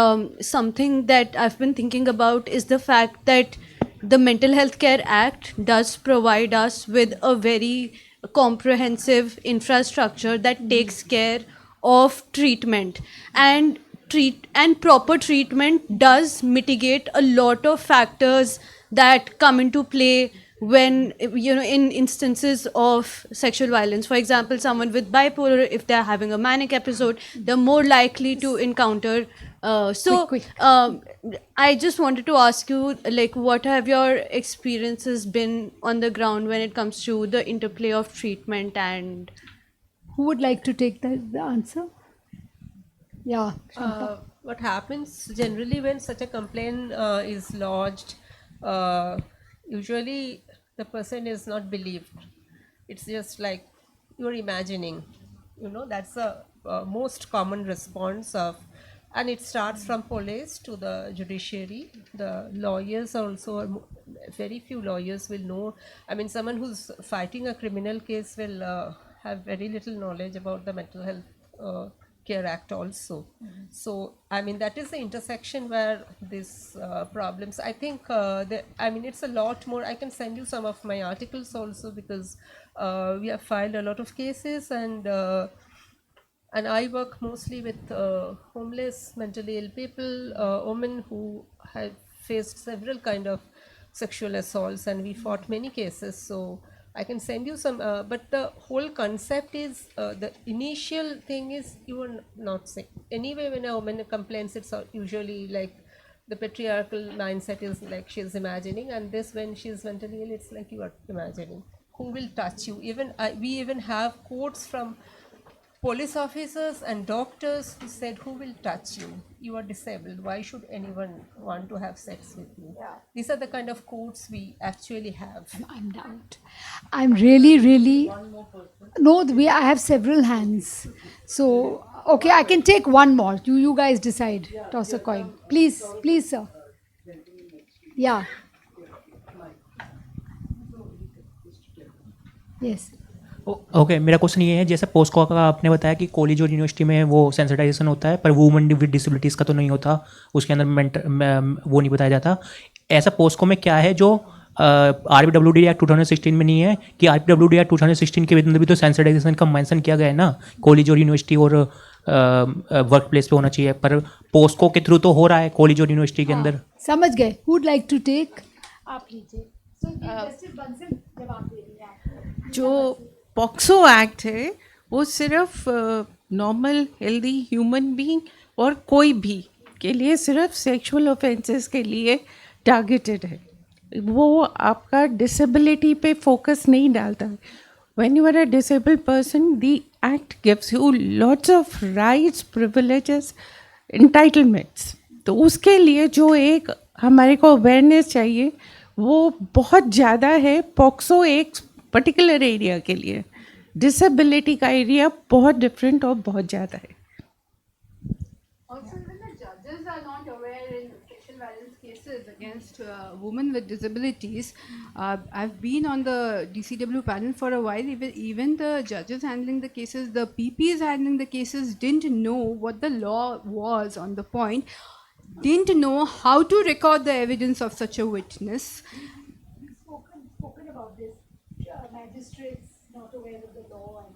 something that I've been thinking about is the fact that the Mental Health Care Act does provide us with a very comprehensive infrastructure that takes care of treatment, and proper treatment does mitigate a lot of factors that come into play when in instances of sexual violence. For example, someone with bipolar, if they're having a manic episode, they're more likely to encounter Quick. I just wanted to ask you, like, what have your experiences been on the ground when it comes to the interplay of treatment and Who would like to take the answer? Yeah. What happens generally when such a complaint is lodged, usually the person is not believed. It's just like you're imagining. You know, that's the most common response of, and it starts from police to the judiciary. The lawyers also, very few lawyers will know. I mean, someone who's fighting a criminal case will have very little knowledge about the mental health care act also. So I mean, that is the intersection where these problems, I think I mean, it's a lot more. I can send you some of my articles also, because we have filed a lot of cases, and I work mostly with homeless, mentally ill people, women who have faced several kind of sexual assaults, and we fought many cases. So I can send you some, but the whole concept is, the initial thing is, you are not sick. Anyway, when a woman complains, it's usually like the patriarchal mindset is like she's imagining, and this, when she's mentally ill, it's like you are imagining. Who will touch you? Even we even have quotes from police officers and doctors who said, who will touch you? You are disabled. Why should anyone want to have sex with you? These are the kind of quotes we actually have. I'm out. I'm really, really. No, I have several hands. So, okay, I can take one more. You guys decide. Toss a coin. Please, please, sir. Yeah. Yes. Okay मेरा question ये है, जैसे POCSO का आपने बताया कि college और university में वो सेंसिटाइजेशन होता है, पर वुमेन विद डिसेबिलिटीज़ का तो नहीं होता, उसके अंदर वो नहीं बताया जाता। ऐसा पोस्को में क्या है जो RPWD एक्ट 2016 में नहीं है, कि RPWD एक्ट 2016 के अंदर भी तो सेंसिटाइजेशन का मेंशन किया गया है ना, कॉलेज और यूनिवर्सिटी और वर्क प्लेस पे होना चाहिए, पर पोस्को के थ्रू तो हो रहा है कॉलेज और यूनिवर्सिटी के अंदर। समझ गए। Would like to take? आप लीजिए। जवाब दे रही हैं। जो पॉक्सो एक्ट है वो सिर्फ नॉर्मल हेल्दी ह्यूमन बीइंग और कोई भी के लिए सिर्फ सेक्सुअल ऑफेंसेस के लिए टारगेटेड है। वो आपका डिसेबिलिटी पे फोकस नहीं डालता है। When you are a disabled person, the act gives you lots of rights, privileges, entitlements. तो उसके लिए जो एक हमारे को अवेयरनेस चाहिए वो बहुत ज़्यादा है। पॉक्सो एक पर्टिकुलर एरिया के लिए, डिसेबिलिटी का एरिया बहुत डिफरेंट और बहुत ज़्यादा है। Also, even the judges are not aware in sexual violence cases against women with disabilities. I've been on the DCW panel for a while. Even the judges handling the cases, the PPs handling the cases, didn't know what the law was on the point, didn't know how to record the evidence of such a witness. Spoken about this. Magistrates not aware of the law and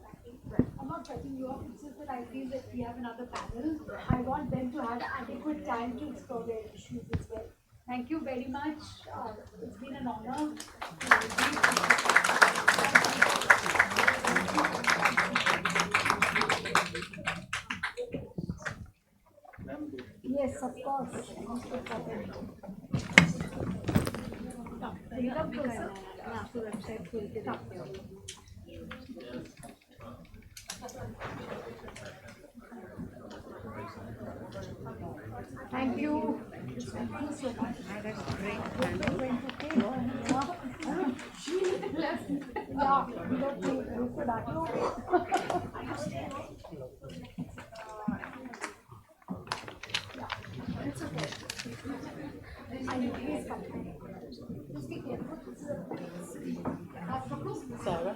lacking. I'm not cutting you off. It's just that I feel that we have another panel. I want them to have adequate time to explore their issues as well. Thank you very much. It's been an honor. Yes, of course. Thank you. Thank you so much. Yeah, we got to look for that. It's okay. I know, please come. Just be careful. Sarah.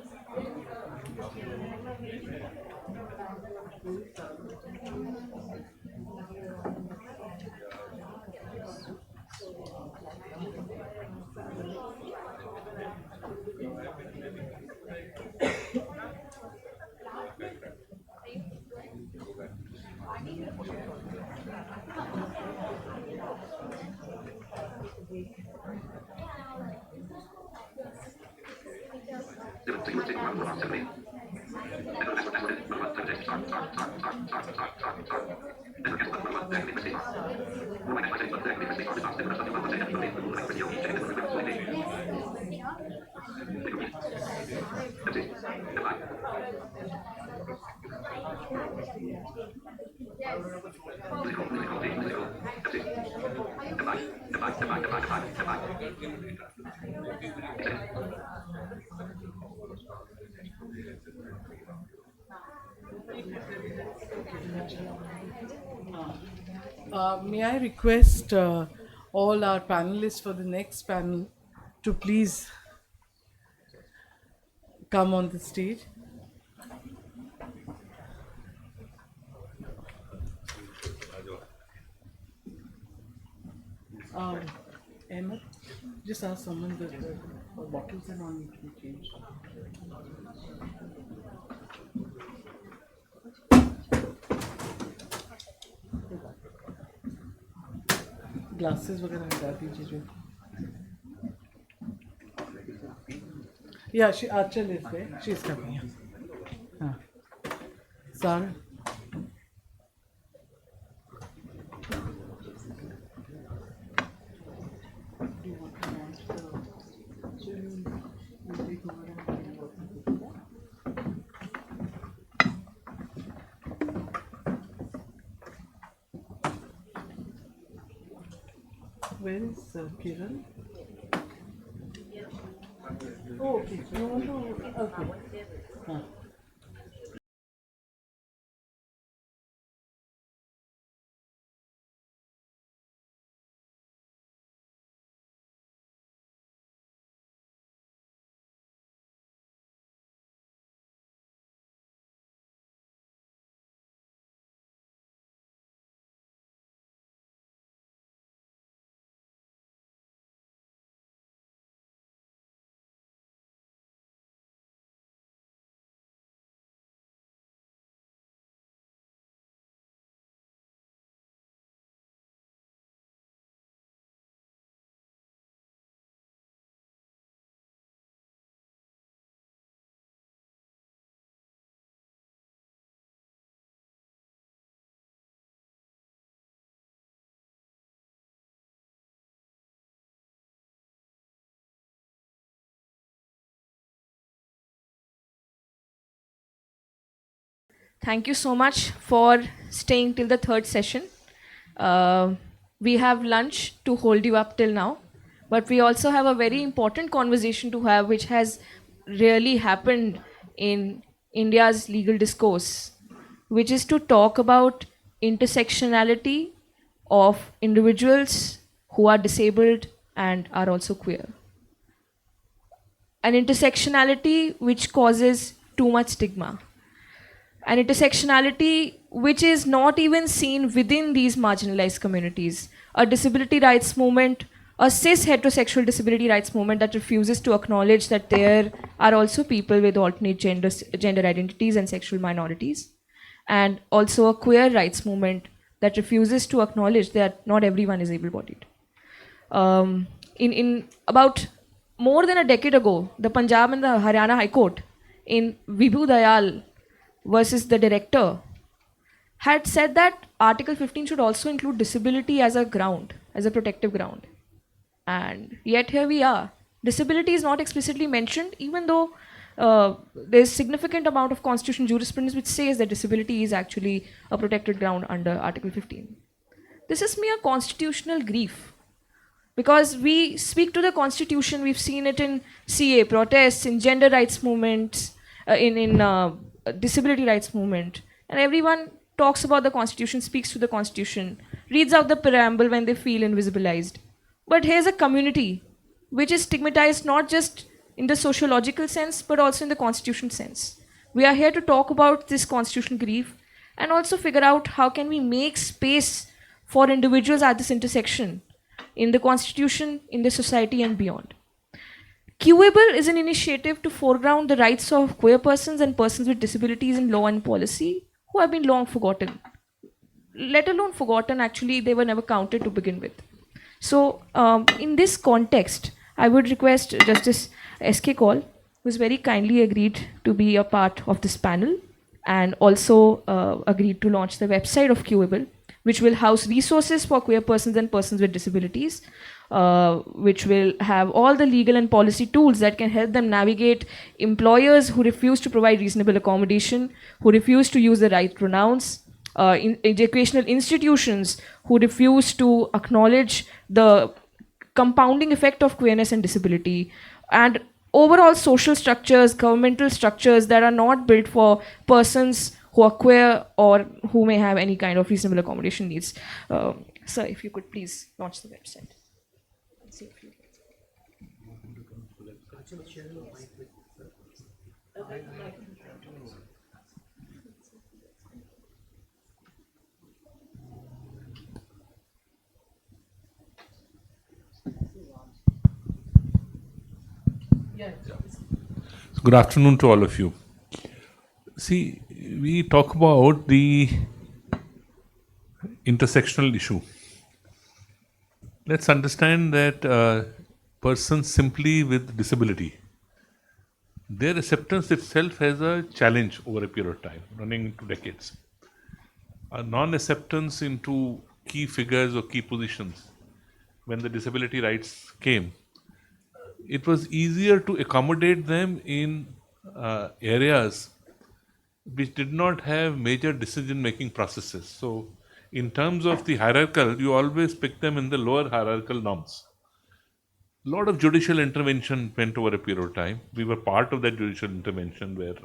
May I request all our panelists for the next panel to please come on the stage? Ahmed, just ask someone that the bottles and all need to be changed. Glasses वगैरह हटा दीजिए जो. Yeah, Achal is there. She's coming. हाँ. Sarah. Where is Kiran? Oh, okay. You want to? Okay. Huh. Thank you so much for staying till the third session. We have lunch to hold you up till now, but we also have a very important conversation to have, which has really happened in India's legal discourse, which is to talk about intersectionality of individuals who are disabled and are also queer. An intersectionality which causes too much stigma. An intersectionality which is not even seen within these marginalized communities. A disability rights movement, a cis heterosexual disability rights movement that refuses to acknowledge that there are also people with alternate gender identities and sexual minorities. And also a queer rights movement that refuses to acknowledge that not everyone is able-bodied. In about more than a decade ago, the Punjab and the Haryana High Court in Vibhu Dayal versus the director had said that Article 15 should also include disability as a ground, as a protective ground. And yet here we are. Disability is not explicitly mentioned, even though there's significant amount of constitutional jurisprudence which says that disability is actually a protected ground under Article 15. This is mere constitutional grief. Because we speak to the constitution, we've seen it in CA protests, in gender rights movements, in disability rights movement, and everyone talks about the constitution, speaks to the constitution, reads out the preamble when they feel invisibilized. But here's a community which is stigmatized not just in the sociological sense, but also in the constitution sense. We are here to talk about this constitutional grief and also figure out how can we make space for individuals at this intersection in the constitution, in the society and beyond. QAble is an initiative to foreground the rights of queer persons and persons with disabilities in law and policy who have been long forgotten. Let alone forgotten, actually, they were never counted to begin with. So, in this context, I would request Justice S.K. Kaul, who's very kindly agreed to be a part of this panel and also agreed to launch the website of QAble, which will house resources for queer persons and persons with disabilities, which will have all the legal and policy tools that can help them navigate employers who refuse to provide reasonable accommodation, who refuse to use the right pronouns, educational institutions who refuse to acknowledge the compounding effect of queerness and disability, and overall social structures, governmental structures that are not built for persons who are queer or who may have any kind of reasonable accommodation needs. Sir, if you could please launch the website. See if you- Good afternoon to all of you. See, we talk about the intersectional issue. Let's understand that persons simply with disability, their acceptance itself has a challenge over a period of time, running into decades. A non-acceptance into key figures or key positions when the disability rights came, it was easier to accommodate them in areas which did not have major decision-making processes. So, in terms of the hierarchical, you always pick them in the lower hierarchical norms. A lot of judicial intervention went over a period of time. We were part of that judicial intervention where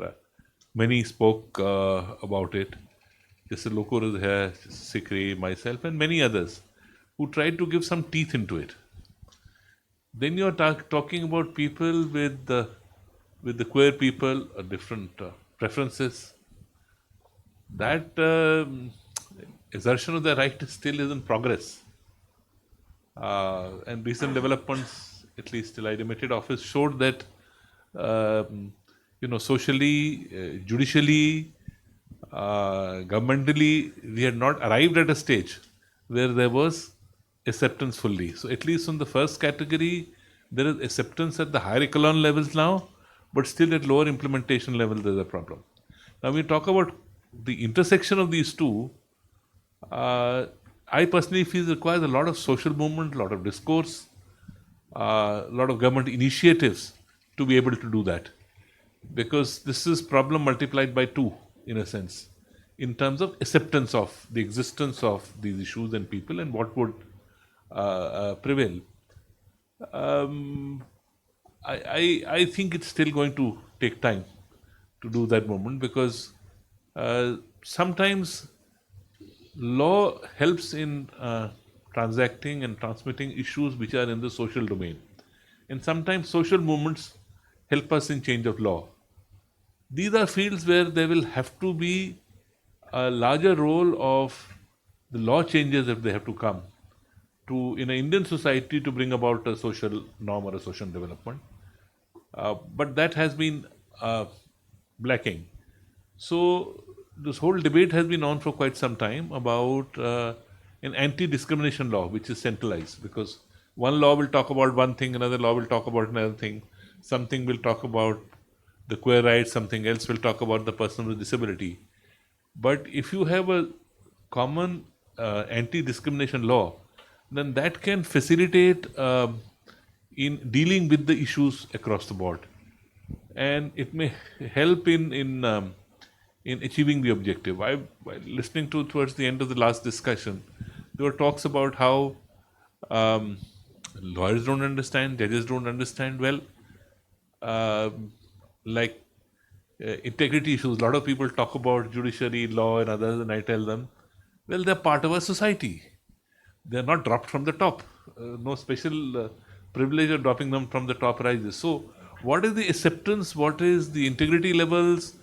many spoke about it. Justice Lokur is here, Sikri, myself, and many others who tried to give some teeth into it. Then you're talking about people with the queer people, different preferences. That exertion of the right still is in progress. And recent developments, at least till I demitted office, showed that socially, judicially, governmentally, we had not arrived at a stage where there was acceptance fully. So at least on the first category, there is acceptance at the higher echelon levels now, but still at lower implementation level, there's a problem. Now, when we talk about the intersection of these two, I personally feel it requires a lot of social movement, a lot of discourse, a lot of government initiatives to be able to do that. Because this is problem multiplied by 2, in a sense, in terms of acceptance of the existence of these issues and people and what would prevail. I think it's still going to take time to do that movement because sometimes law helps in transacting and transmitting issues which are in the social domain. And sometimes social movements help us in change of law. These are fields where there will have to be a larger role of the law changes if they have to come to, in an Indian society, to bring about a social norm or a social development. But that has been lacking. So this whole debate has been on for quite some time about an anti-discrimination law which is centralized, because one law will talk about one thing, another law will talk about another thing, something will talk about the queer rights, something else will talk about the person with disability. But if you have a common anti-discrimination law, then that can facilitate in dealing with the issues across the board, and it may help in achieving the objective. While listening to towards the end of the last discussion, there were talks about how lawyers don't understand, judges don't understand well, integrity issues. A lot of people talk about judiciary, law, and others, and I tell them, well, they're part of a society. They're not dropped from the top. No special privilege of dropping them from the top rises. So, what is the acceptance? What is the integrity levels?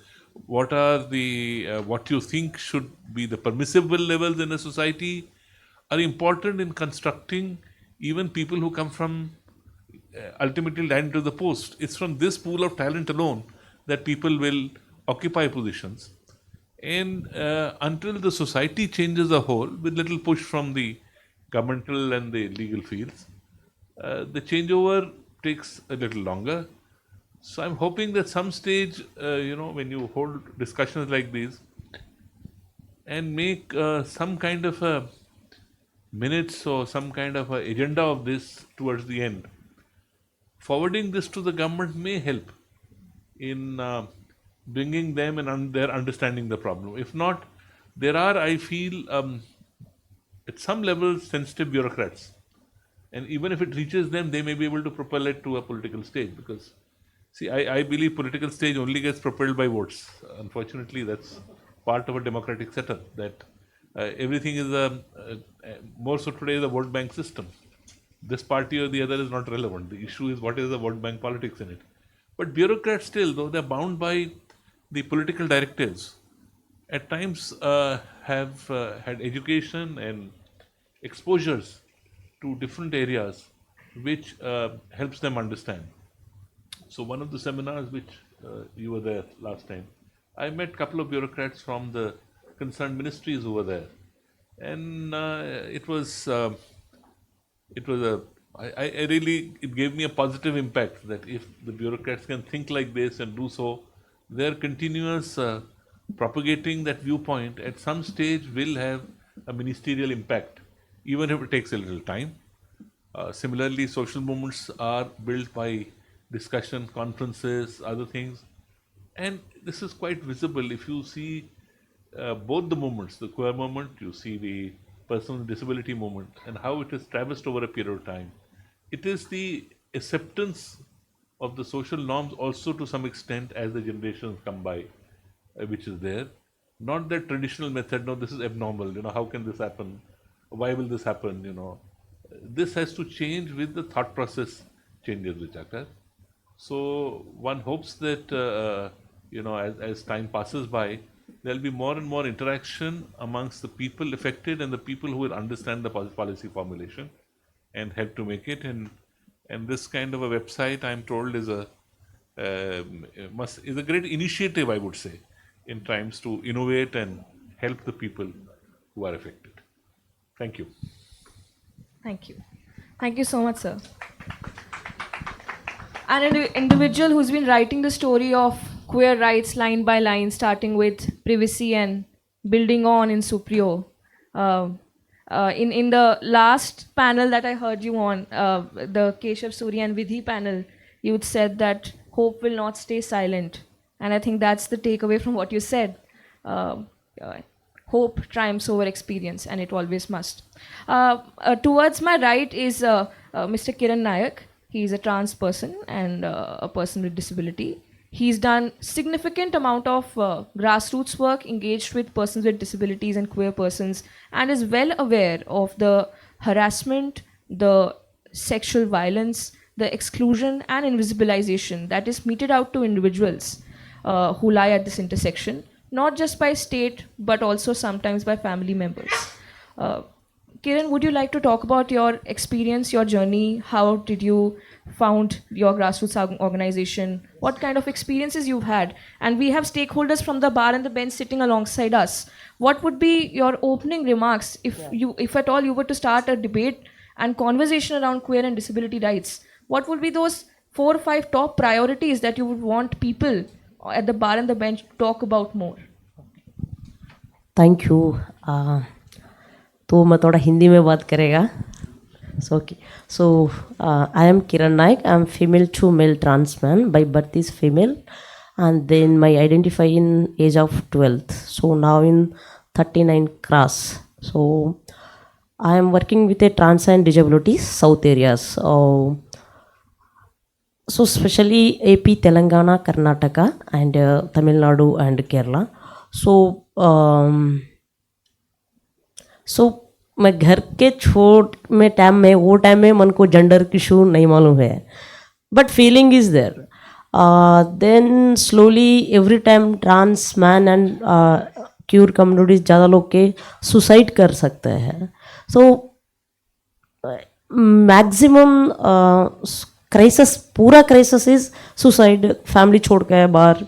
What are the what you think should be the permissible levels in a society are important in constructing even people who come from ultimately land to the post. It's from this pool of talent alone that people will occupy positions. And until the society changes the whole, with little push from the governmental and the legal fields, the changeover takes a little longer. So I'm hoping that some stage, when you hold discussions like these and make some kind of a minutes or some kind of a agenda of this towards the end, forwarding this to the government may help in bringing them and their understanding the problem. If not, there are, I feel, at some level, sensitive bureaucrats. And even if it reaches them, they may be able to propel it to a political stage, because See, I believe political stage only gets propelled by votes. Unfortunately, that's part of a democratic setup, that everything is more so today is a vote bank system. This party or the other is not relevant. The issue is what is the vote bank politics in it. But bureaucrats still, though they're bound by the political directives, at times have had education and exposures to different areas which helps them understand. So one of the seminars which you were there last time, I met a couple of bureaucrats from the concerned ministries who were there, and it gave me a positive impact that if the bureaucrats can think like this and do so, their continuous propagating that viewpoint at some stage will have a ministerial impact, even if it takes a little time. Similarly, social movements are built by discussion, conferences, other things. And this is quite visible if you see both the movements, the queer movement, you see the person with disability movement, and how it is traversed over a period of time. It is the acceptance of the social norms also to some extent as the generations come by, which is there. Not that traditional method, no, this is abnormal, how can this happen? Why will this happen, This has to change with the thought process changes which occur. So one hopes that, as time passes by, there'll be more and more interaction amongst the people affected and the people who will understand the policy formulation and help to make it. And this kind of a website, I'm told, is a great initiative, I would say, in times to innovate and help the people who are affected. Thank you. Thank you. Thank you so much, sir. An individual who's been writing the story of queer rights line by line, starting with privacy and building on in Supriyo. In the last panel that I heard you on, the Keshav Suri and Vidhi panel, you said that hope will not stay silent. And I think that's the takeaway from what you said. Hope triumphs over experience, and it always must. Towards my right is Mr. Kiran Nayak. He's a trans person and a person with disability. He's done significant amount of grassroots work, engaged with persons with disabilities and queer persons, and is well aware of the harassment, the sexual violence, the exclusion and invisibilization that is meted out to individuals who lie at this intersection, not just by state, but also sometimes by family members. Kiran, would you like to talk about your experience, your journey? How did you found your grassroots organization? What kind of experiences you've had? And we have stakeholders from the bar and the bench sitting alongside us. What would be your opening remarks if at all you were to start a debate and conversation around queer and disability rights? What would be those 4 or 5 top priorities that you would want people at the bar and the bench to talk about more? Thank you. तो मैं थोड़ा हिंदी में बात करेगा. So I am Kiran Nayak. I am female to male trans man. By birth is female, and then my identify in age of 12th. So now in 39 cross. So I am working with a trans and disabilities south areas. So especially AP, Telangana, Karnataka, and Tamil Nadu and Kerala. So मैं घर के छोट में time में वो time में मन को जेंडर इशू नहीं मालूम है, but feeling is there. Then slowly every time trans man and queer communities ज़्यादा लोग के सुसाइड कर सकते हैं. सो मैक्सिमम क्राइसिस, पूरा क्राइसिस इज सुसाइड. फैमिली छोड़ के बाहर,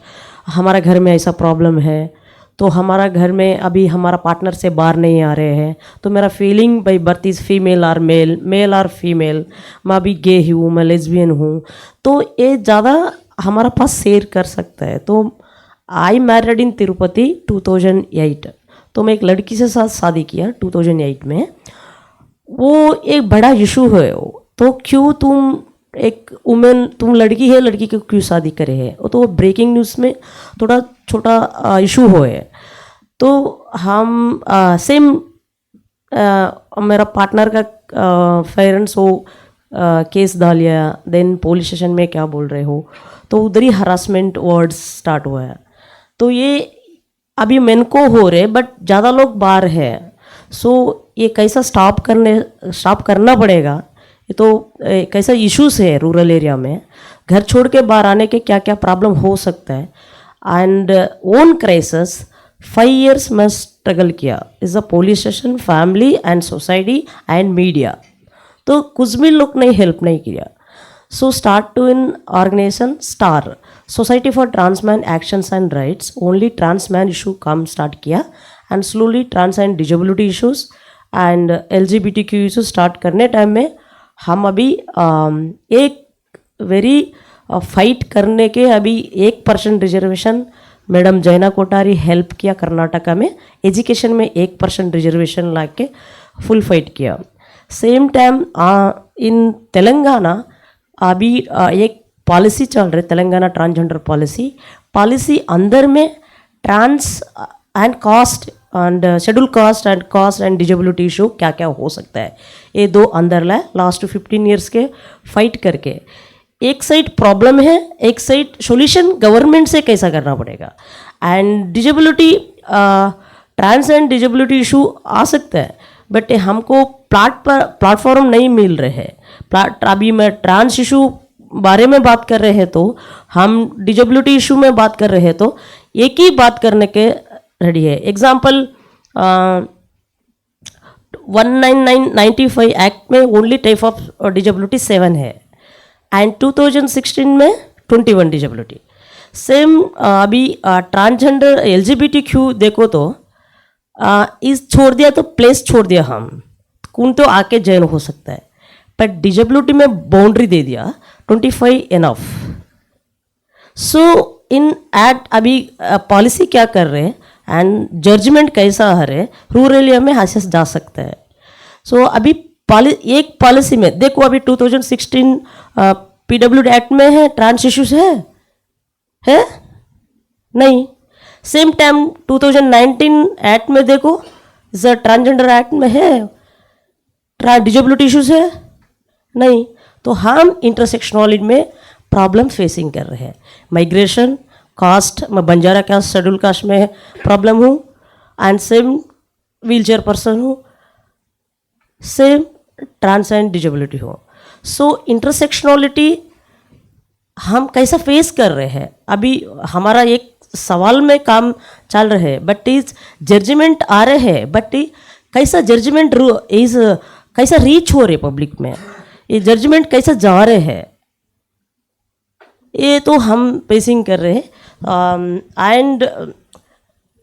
हमारा घर में ऐसा प्रॉब्लम है, तो हमारा घर में अभी हमारा पार्टनर से बाहर नहीं आ रहे हैं, तो मेरा feeling by birth is female और मेल, मेल और फीमेल. मैं अभी गे हूँ, मैं लेस्बियन हूँ, तो ये ज़्यादा हमारा पास शेयर कर सकता है. तो आई मैरिड इन तिरुपति 2008. तो मैं एक लड़की से साथ शादी किया 2008 में. वो एक बड़ा इशू है. तो क्यों तुम एक वुमेन, तुम लड़की है, लड़की को क्यों शादी करे है? तो वो ब्रेकिंग न्यूज़ में थोड़ा छोटा इशू हो है. तो हम सेम मेरा पार्टनर का पेरेंट्स वो केस डालिया, देन पुलिस स्टेशन में क्या बोल रहे हो, तो उधर ही हरासमेंट वर्ड्स स्टार्ट हुआ है. तो ये अभी मेन को हो रहे, बट ज़्यादा लोग बाहर है. सो ये कैसा स्टॉप करना पड़ेगा. ये तो कैसा इश्यूज है रूरल एरिया में. घर छोड़ के बाहर आने के क्या क्या प्रॉब्लम हो सकता है. एंड ओन क्राइसिस 5 years में स्ट्रगल किया. Is a police station, family and society and media. तो कुछ भी लोग नहीं हेल्प नहीं किया. So start to in organisation star, society for trans man actions and rights. Only trans man issue काम स्टार्ट किया and slowly trans and disability issues and LGBTQ issues start करने टाइम में हम अभी एक वेरी फाइट करने के अभी 1% रिजर्वेशन मैडम जैना कोठारी हेल्प किया कर्नाटका में. एजुकेशन में 1% रिजर्वेशन ला के फुल फाइट किया. सेम टाइम इन तेलंगाना अभी एक पॉलिसी चल रही, तेलंगाना ट्रांसजेंडर पॉलिसी अंदर में trans and caste and schedule caste and disability issue क्या क्या हो सकता है. ये 2 अंदर लाए लास्ट 15 years के फाइट करके. एक साइड प्रॉब्लम है, एक साइड सॉल्यूशन गवर्नमेंट से कैसा करना पड़ेगा. And disability trans and disability issue आ सकता है, बट हमको प्लेटफॉर्म नहीं मिल रहे हैं. अभी मैं ट्रांस इशू बारे में बात कर रहे हैं तो हम डिजेबिलिटी इशू में बात कर रहे हैं तो एक ही बात करने के रेडी है. एग्जाम्पल 19995 एक्ट में ओनली टाइप ऑफ डिजेबिलिटी 7 है एंड 2016 में 21 डिजेबिलिटी. सेम अभी ट्रांसजेंडर LGBTQ देखो तो इस छोड़ दिया तो प्लेस छोड़ दिया. हम कौन तो आके जॉइन हो सकता है, पर डिजेबिलिटी में बाउंड्री दे दिया 25 एनफ. सो इन एट अभी पॉलिसी क्या कर रहे हैं एंड जजमेंट कैसा है रहे, रूरल एरिया में हासिल जा सकता है. सो अभी एक पॉलिसी में देखो, अभी 2016 PWD एक्ट में है ट्रांस इश्यूज है नहीं. सेम टाइम 2019 एक्ट में देखो, ट्रांसजेंडर एक्ट में है डिजेबिलिटी इश्यूज है नहीं. तो हम इंटरसेक्शनलिटी में प्रॉब्लम फेसिंग कर रहे हैं. माइग्रेशन, कास्ट, मैं बंजारा कास्ट शेड्यूल कास्ट में प्रॉब्लम हूँ and same wheel chair person हूँ, सेम ट्रांस एंड डिजेबिलिटी हो. सो इंटरसेक्शनलिटी हम कैसा फेस कर रहे हैं. अभी हमारा एक सवाल में काम चल रहे हैं, बट इस जजमेंट आ रहे हैं, बट कैसा जजमेंट कैसा रीच हो रहे पब्लिक में, ये जजमेंट कैसा जा रहे हैं, ये तो हम फेसिंग कर रहे हैं. एंड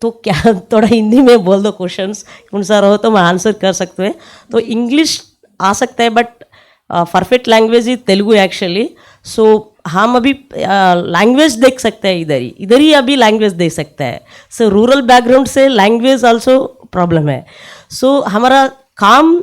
तो क्या थोड़ा हिंदी में बोल दो क्वेश्चंस, कौन सा रहो तो मैं आंसर कर सकते हैं. तो इंग्लिश आ सकता है, but perfect language is Telugu actually. So हम अभी लैंग्वेज देख सकते हैं, इधर ही अभी लैंग्वेज देख सकता है. सो रूरल बैकग्राउंड से लैंग्वेज आल्सो प्रॉब्लम है. सो हमारा काम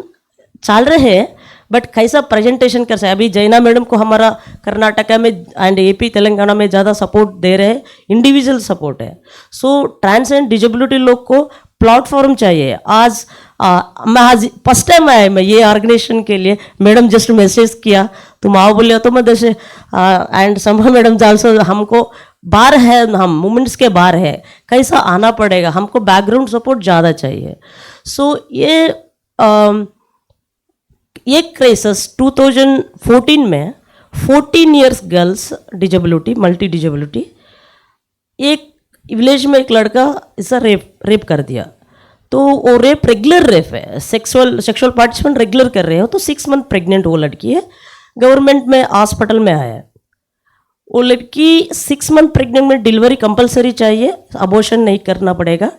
चल रहे हैं, बट कैसा प्रेजेंटेशन कर सकते. अभी जैना मैडम को हमारा कर्नाटका में एंड AP तेलंगाना में ज़्यादा सपोर्ट दे रहे हैं, इंडिविजुअल सपोर्ट है. सो ट्रांस एंड डिजेबिलिटी लोग को प्लेटफॉर्म चाहिए. मैं आज फर्स्ट टाइम आया मैं ये ऑर्गेनाइजेशन के लिए. मैडम जस्ट मैसेज किया तुम आओ बोले तो मैं जैसे एंड संभा मैडम आल्सो हमको बाहर है, हम मूवमेंट्स के बाहर है, कैसा आना पड़ेगा, हमको बैकग्राउंड सपोर्ट ज़्यादा चाहिए. सो ये क्राइसिस 2014 में 14 years girls disability, multi disability, एक विलेज में एक लड़का इसे रेप कर दिया. तो वो रेप रेगुलर रेप है, सेक्सुअल पार्टिसिपेंट रेगुलर कर रहे हो. तो 6 month प्रेग्नेंट वो लड़की है, गवर्नमेंट में हॉस्पिटल में आया है. वो लड़की 6 month प्रेग्नेंट में डिलीवरी कंपलसरी चाहिए, अबॉर्शन नहीं करना पड़ेगा,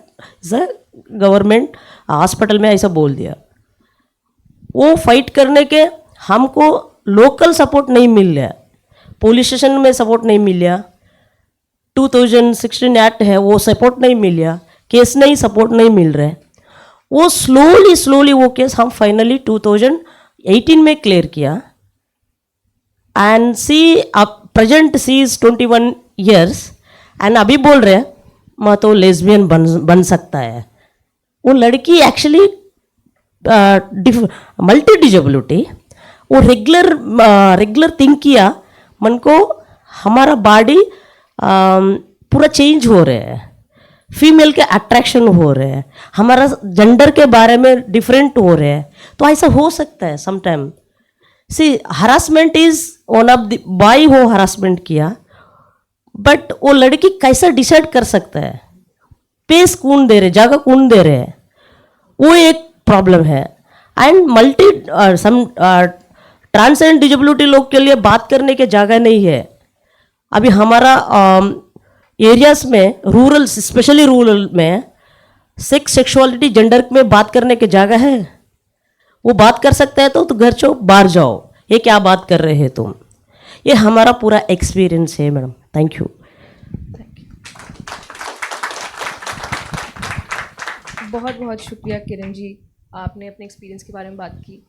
गवर्नमेंट हॉस्पिटल में ऐसा बोल दिया. वो फाइट करने के हमको लोकल सपोर्ट नहीं मिल रहा, पुलिस स्टेशन में सपोर्ट नहीं मिल रहा, 2016 एक्ट है वो सपोर्ट नहीं मिल रहा, केस नहीं सपोर्ट नहीं मिल रहा है. वो स्लोली वो केस हम फाइनली 2018 में क्लियर किया. And see present see is 21 years and अभी बोल रहे हैं मैं तो लेस्बियन बन सकता है. वो लड़की एक्चुअली मल्टी डिजेबिलिटी, वो रेगुलर थिंक किया मन को, हमारा बॉडी पूरा चेंज हो रहा है, फीमेल के अट्रैक्शन हो रहे हैं, हमारा जेंडर के बारे में डिफरेंट हो रहे हैं. तो ऐसा हो सकता है sometime. See harassment is one of the boy हो हरासमेंट किया, बट वो लड़की कैसा डिसाइड कर सकता है, पेस कौन दे रहे, जगह कौन दे रहे हैं, वो एक प्रॉब्लम है. And multi some transgender disability लोग के लिए बात करने की जगह नहीं है. अभी हमारा एरियाज में रूरल, स्पेशली रूरल में सेक्स सेक्सुअलिटी जेंडर में बात करने की जगह है. वो बात कर सकता है तो घर चो बाहर जाओ, ये क्या बात कर रहे हैं तुम. ये हमारा पूरा एक्सपीरियंस है मैडम. Thank you. बहुत बहुत शुक्रिया किरण जी, आपने अपने एक्सपीरियंस के बारे में बात की.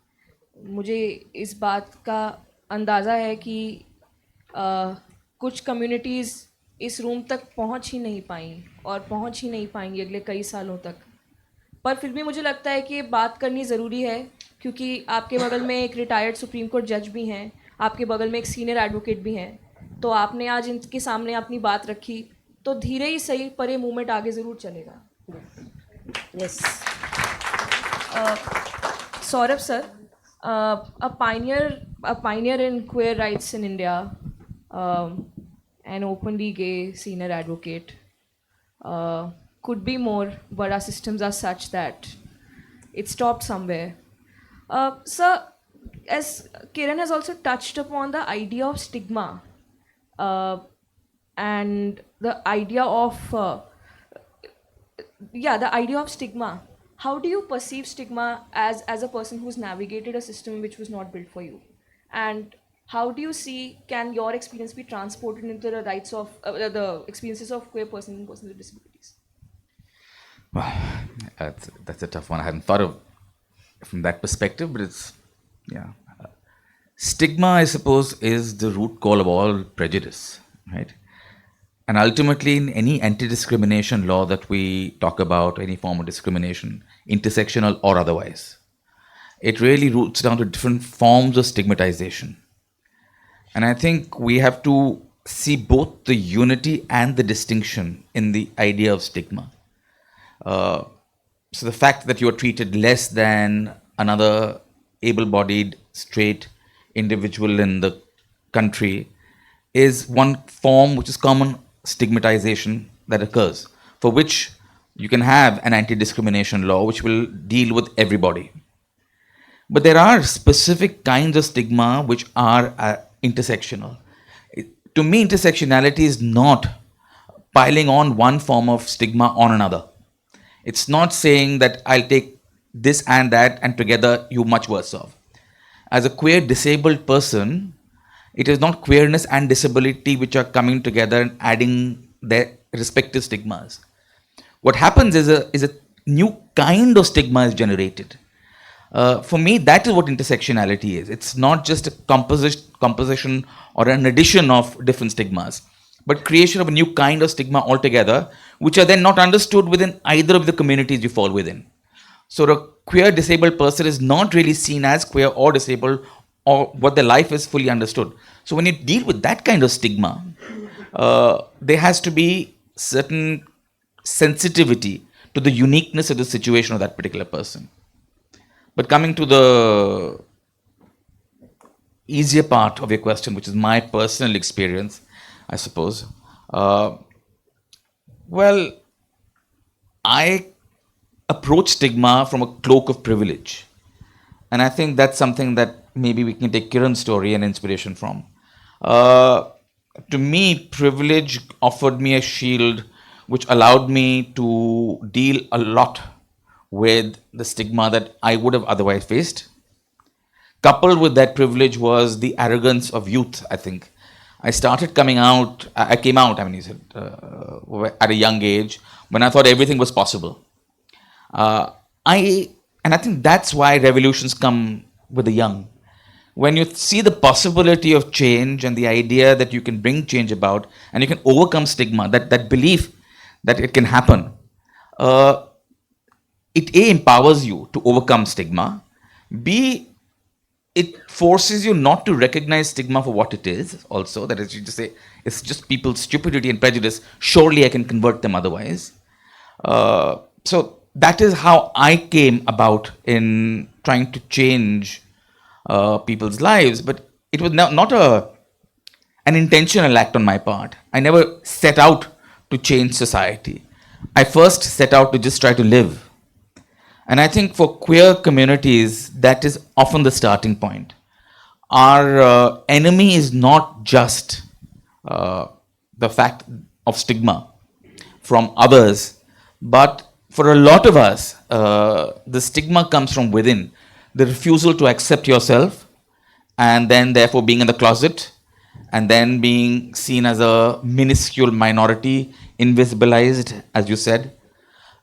मुझे इस बात का अंदाज़ा है कि कुछ कम्युनिटीज़ इस रूम तक पहुंच ही नहीं पाई और पहुंच ही नहीं पाएंगी अगले कई सालों तक. पर फिर भी मुझे लगता है कि बात करनी ज़रूरी है, क्योंकि आपके बगल में एक रिटायर्ड सुप्रीम कोर्ट जज भी हैं, आपके बगल में एक सीनियर एडवोकेट भी हैं. तो आपने आज इनके सामने अपनी बात रखी, तो धीरे ही सही पर ये मूवमेंट आगे ज़रूर चलेगा. Yes. Saurabh sir, a pioneer in queer rights in India, an openly gay senior advocate. Could be more, but our systems are such that it stopped somewhere. Sir, as Kiran has also touched upon the idea of stigma, and the idea of the idea of stigma. How do you perceive stigma as a person who's navigated a system which was not built for you? And how do you see, can your experience be transported into the rights of the experiences of queer persons and persons with disabilities? Well, that's a tough one. I hadn't thought of it from that perspective, but it's, yeah. Stigma, I suppose, is the root cause of all prejudice, right? And ultimately, in any anti-discrimination law that we talk about, any form of discrimination, intersectional or otherwise, it really roots down to different forms of stigmatization. And I think we have to see both the unity and the distinction in the idea of stigma. So the fact that you are treated less than another able-bodied, straight individual in the country is one form which is common stigmatization that occurs, for which you can have an anti-discrimination law which will deal with everybody. But there are specific kinds of stigma which are intersectional. To me, intersectionality is not piling on one form of stigma on another. It's not saying that I'll take this and that and together you're much worse off. As a queer disabled person, it is not queerness and disability which are coming together and adding their respective stigmas. What happens is a new kind of stigma is generated. For me, that is what intersectionality is. It's not just a composition or an addition of different stigmas, but creation of a new kind of stigma altogether, which are then not understood within either of the communities you fall within. So a queer disabled person is not really seen as queer or disabled, or what their life is fully understood. So when you deal with that kind of stigma, there has to be certain sensitivity to the uniqueness of the situation of that particular person. But coming to the easier part of your question, which is my personal experience, I suppose. Well, I approach stigma from a cloak of privilege. And I think that's something that maybe we can take Kiran's story and inspiration from. To me, privilege offered me a shield which allowed me to deal a lot with the stigma that I would have otherwise faced. Coupled with that privilege was the arrogance of youth, I think. I came out, at a young age when I thought everything was possible. And I think that's why revolutions come with the young. When you see the possibility of change and the idea that you can bring change about and you can overcome stigma, that belief that it can happen, it A, empowers you to overcome stigma, B, it forces you not to recognize stigma for what it is, also. That is, you just say, it's just people's stupidity and prejudice. Surely I can convert them otherwise. So that is how I came about in trying to change people's lives. But it was not an intentional act on my part. I never set out to change society. I first set out to just try to live. And I think for queer communities, that is often the starting point. Our enemy is not just the fact of stigma from others, but for a lot of us, the stigma comes from within. The refusal to accept yourself, and then therefore being in the closet, and then being seen as a minuscule minority, invisibilized, as you said.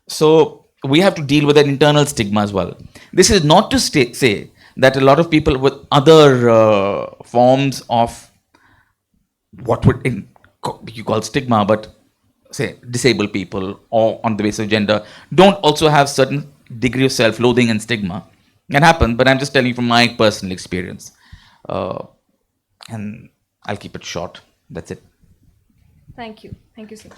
So we have to deal with an internal stigma as well. This is not to say that a lot of people with other forms of what would you call stigma, but say disabled people or on the basis of gender, don't also have certain degree of self-loathing and stigma. Can happen, but I'm just telling you from my personal experience. And I'll keep it short. That's it. Thank you. Thank you, sir.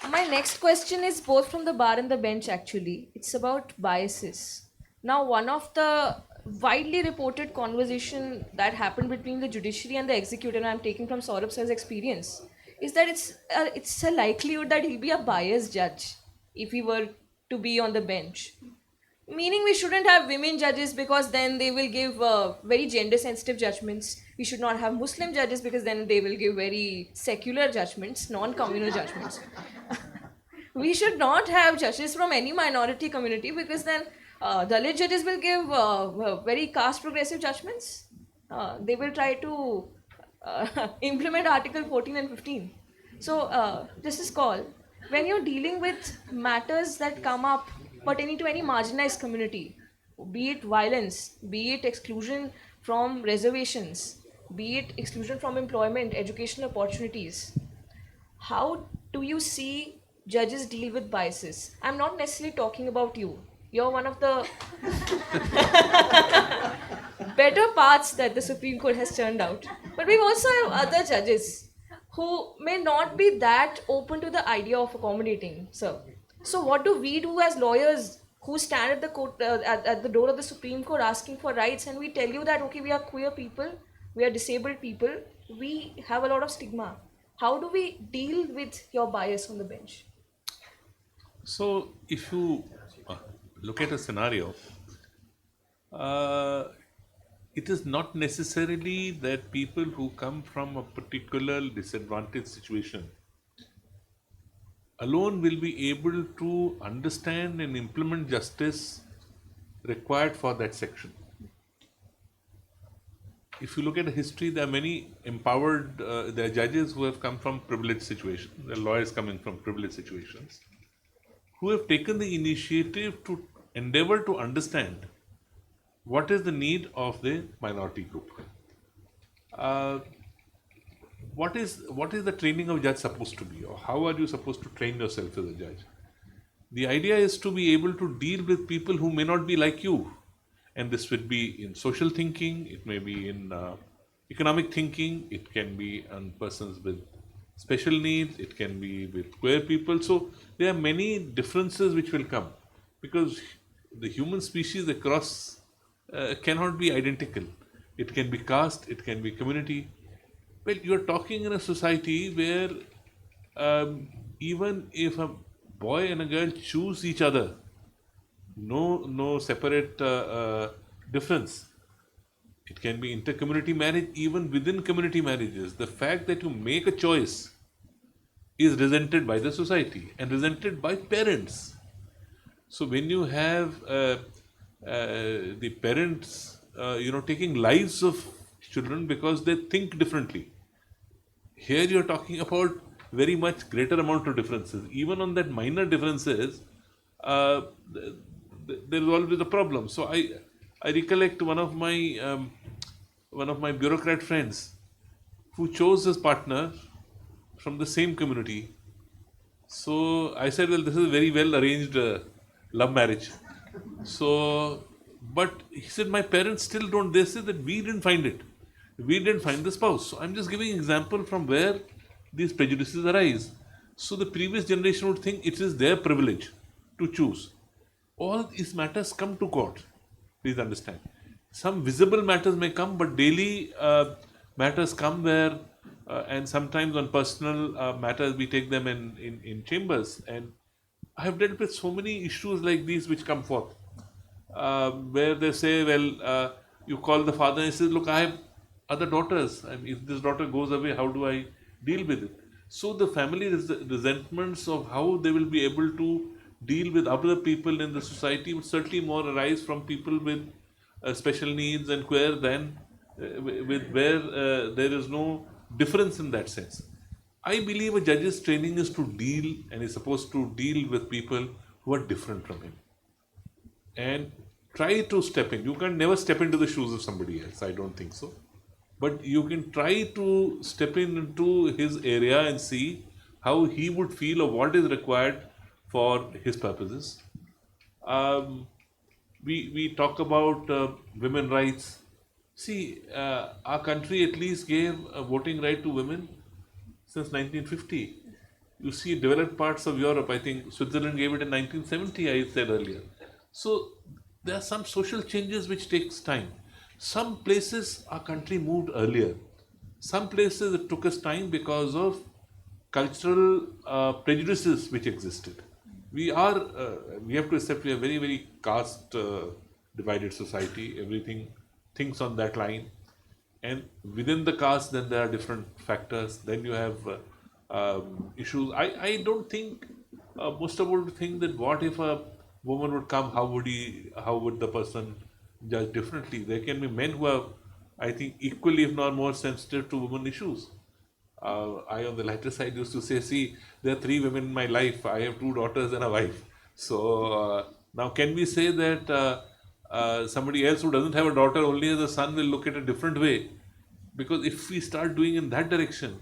My next question is both from the bar and the bench, actually. It's about biases. Now, one of the widely reported conversation that happened between the judiciary and the executive, and I'm taking from Saurabh sir's experience, is that it's a likelihood that he'll be a biased judge if he were to be on the bench. Meaning we shouldn't have women judges because then they will give very gender sensitive judgments. We should not have Muslim judges because then they will give very secular judgments, non-communal judgments. We should not have judges from any minority community because then Dalit judges will give very caste progressive judgments. They will try to implement Article 14 and 15. So this is called, when you're dealing with matters that come up pertaining to any marginalized community, be it violence, be it exclusion from reservations, be it exclusion from employment, educational opportunities, how do you see judges deal with biases? I'm not necessarily talking about you. You're one of the better parts that the Supreme Court has turned out. But we also have other judges who may not be that open to the idea of accommodating, sir. So what do we do as lawyers who stand at the court, at the door of the Supreme Court asking for rights, and we tell you that, okay, we are queer people, we are disabled people, we have a lot of stigma. How do we deal with your bias on the bench? So if you look at a scenario, it is not necessarily that people who come from a particular disadvantaged situation alone will be able to understand and implement justice required for that section. If you look at the history, there are many empowered, there are judges who have come from privileged situations, there are lawyers coming from privileged situations, who have taken the initiative to endeavor to understand what is the need of the minority group. What is the training of a judge supposed to be, or how are you supposed to train yourself as a judge? The idea is to be able to deal with people who may not be like you, and this would be in social thinking, it may be in economic thinking, it can be on persons with special needs, it can be with queer people. So there are many differences which will come because the human species across cannot be identical. It can be caste, it can be community. Well, you are talking in a society where even if a boy and a girl choose each other, no separate difference. It can be inter-community marriage, even within community marriages. The fact that you make a choice is resented by the society and resented by parents. So when you have the parents, taking lives of children because they think differently. Here you're talking about very much greater amount of differences. Even on that minor differences, there is always a problem. So I recollect one of my bureaucrat friends who chose his partner from the same community. So I said, well, this is a very well arranged love marriage. So But he said, my parents still don't. They say that we didn't find it. We didn't find the spouse. So I'm just giving example from where these prejudices arise. So the previous generation would think it is their privilege to choose. All these matters come to court. Please understand. Some visible matters may come, but daily matters come where, and sometimes on personal matters, we take them in chambers. And I have dealt with so many issues like these which come forth, where they say, well, you call the father and he says, look, I have other daughters. I mean, if this daughter goes away, how do I deal with it? So the family resentments of how they will be able to deal with other people in the society would certainly more arise from people with special needs and queer than with where there is no difference in that sense. I believe a judge's training is to deal and is supposed to deal with people who are different from him and try to step in. You can never step into the shoes of somebody else, I don't think so. But you can try to step into his area and see how he would feel or what is required for his purposes. We talk about women rights. See, our country at least gave a voting right to women since 1950. You see developed parts of Europe, I think Switzerland gave it in 1970, I said earlier. So there are some social changes which takes time. Some places our country moved earlier. Some places it took us time because of cultural prejudices which existed. We have to accept we are very, very caste divided society. Everything thinks on that line. And within the caste, then there are different factors. Then you have issues. I don't think most of us would think that what if a woman would come, how would the person judge differently? There can be men who are, I think, equally if not more sensitive to women issues. I on the lighter side used to say, see, there are 3 women in my life. I have 2 daughters and a wife. So now can we say that somebody else who doesn't have a daughter only has a son will look at a different way? Because if we start doing in that direction,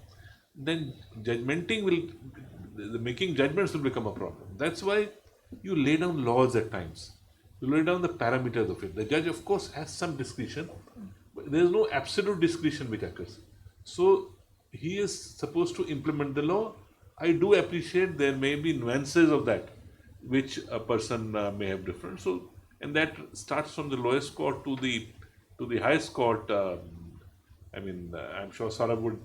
then making judgments will become a problem. That's why you lay down laws at times. You lay down the parameters of it. The judge, of course, has some discretion, but there is no absolute discretion which occurs. So he is supposed to implement the law. I do appreciate there may be nuances of that which a person may have different. So, and that starts from the lowest court to the highest court. I'm sure Saurabh would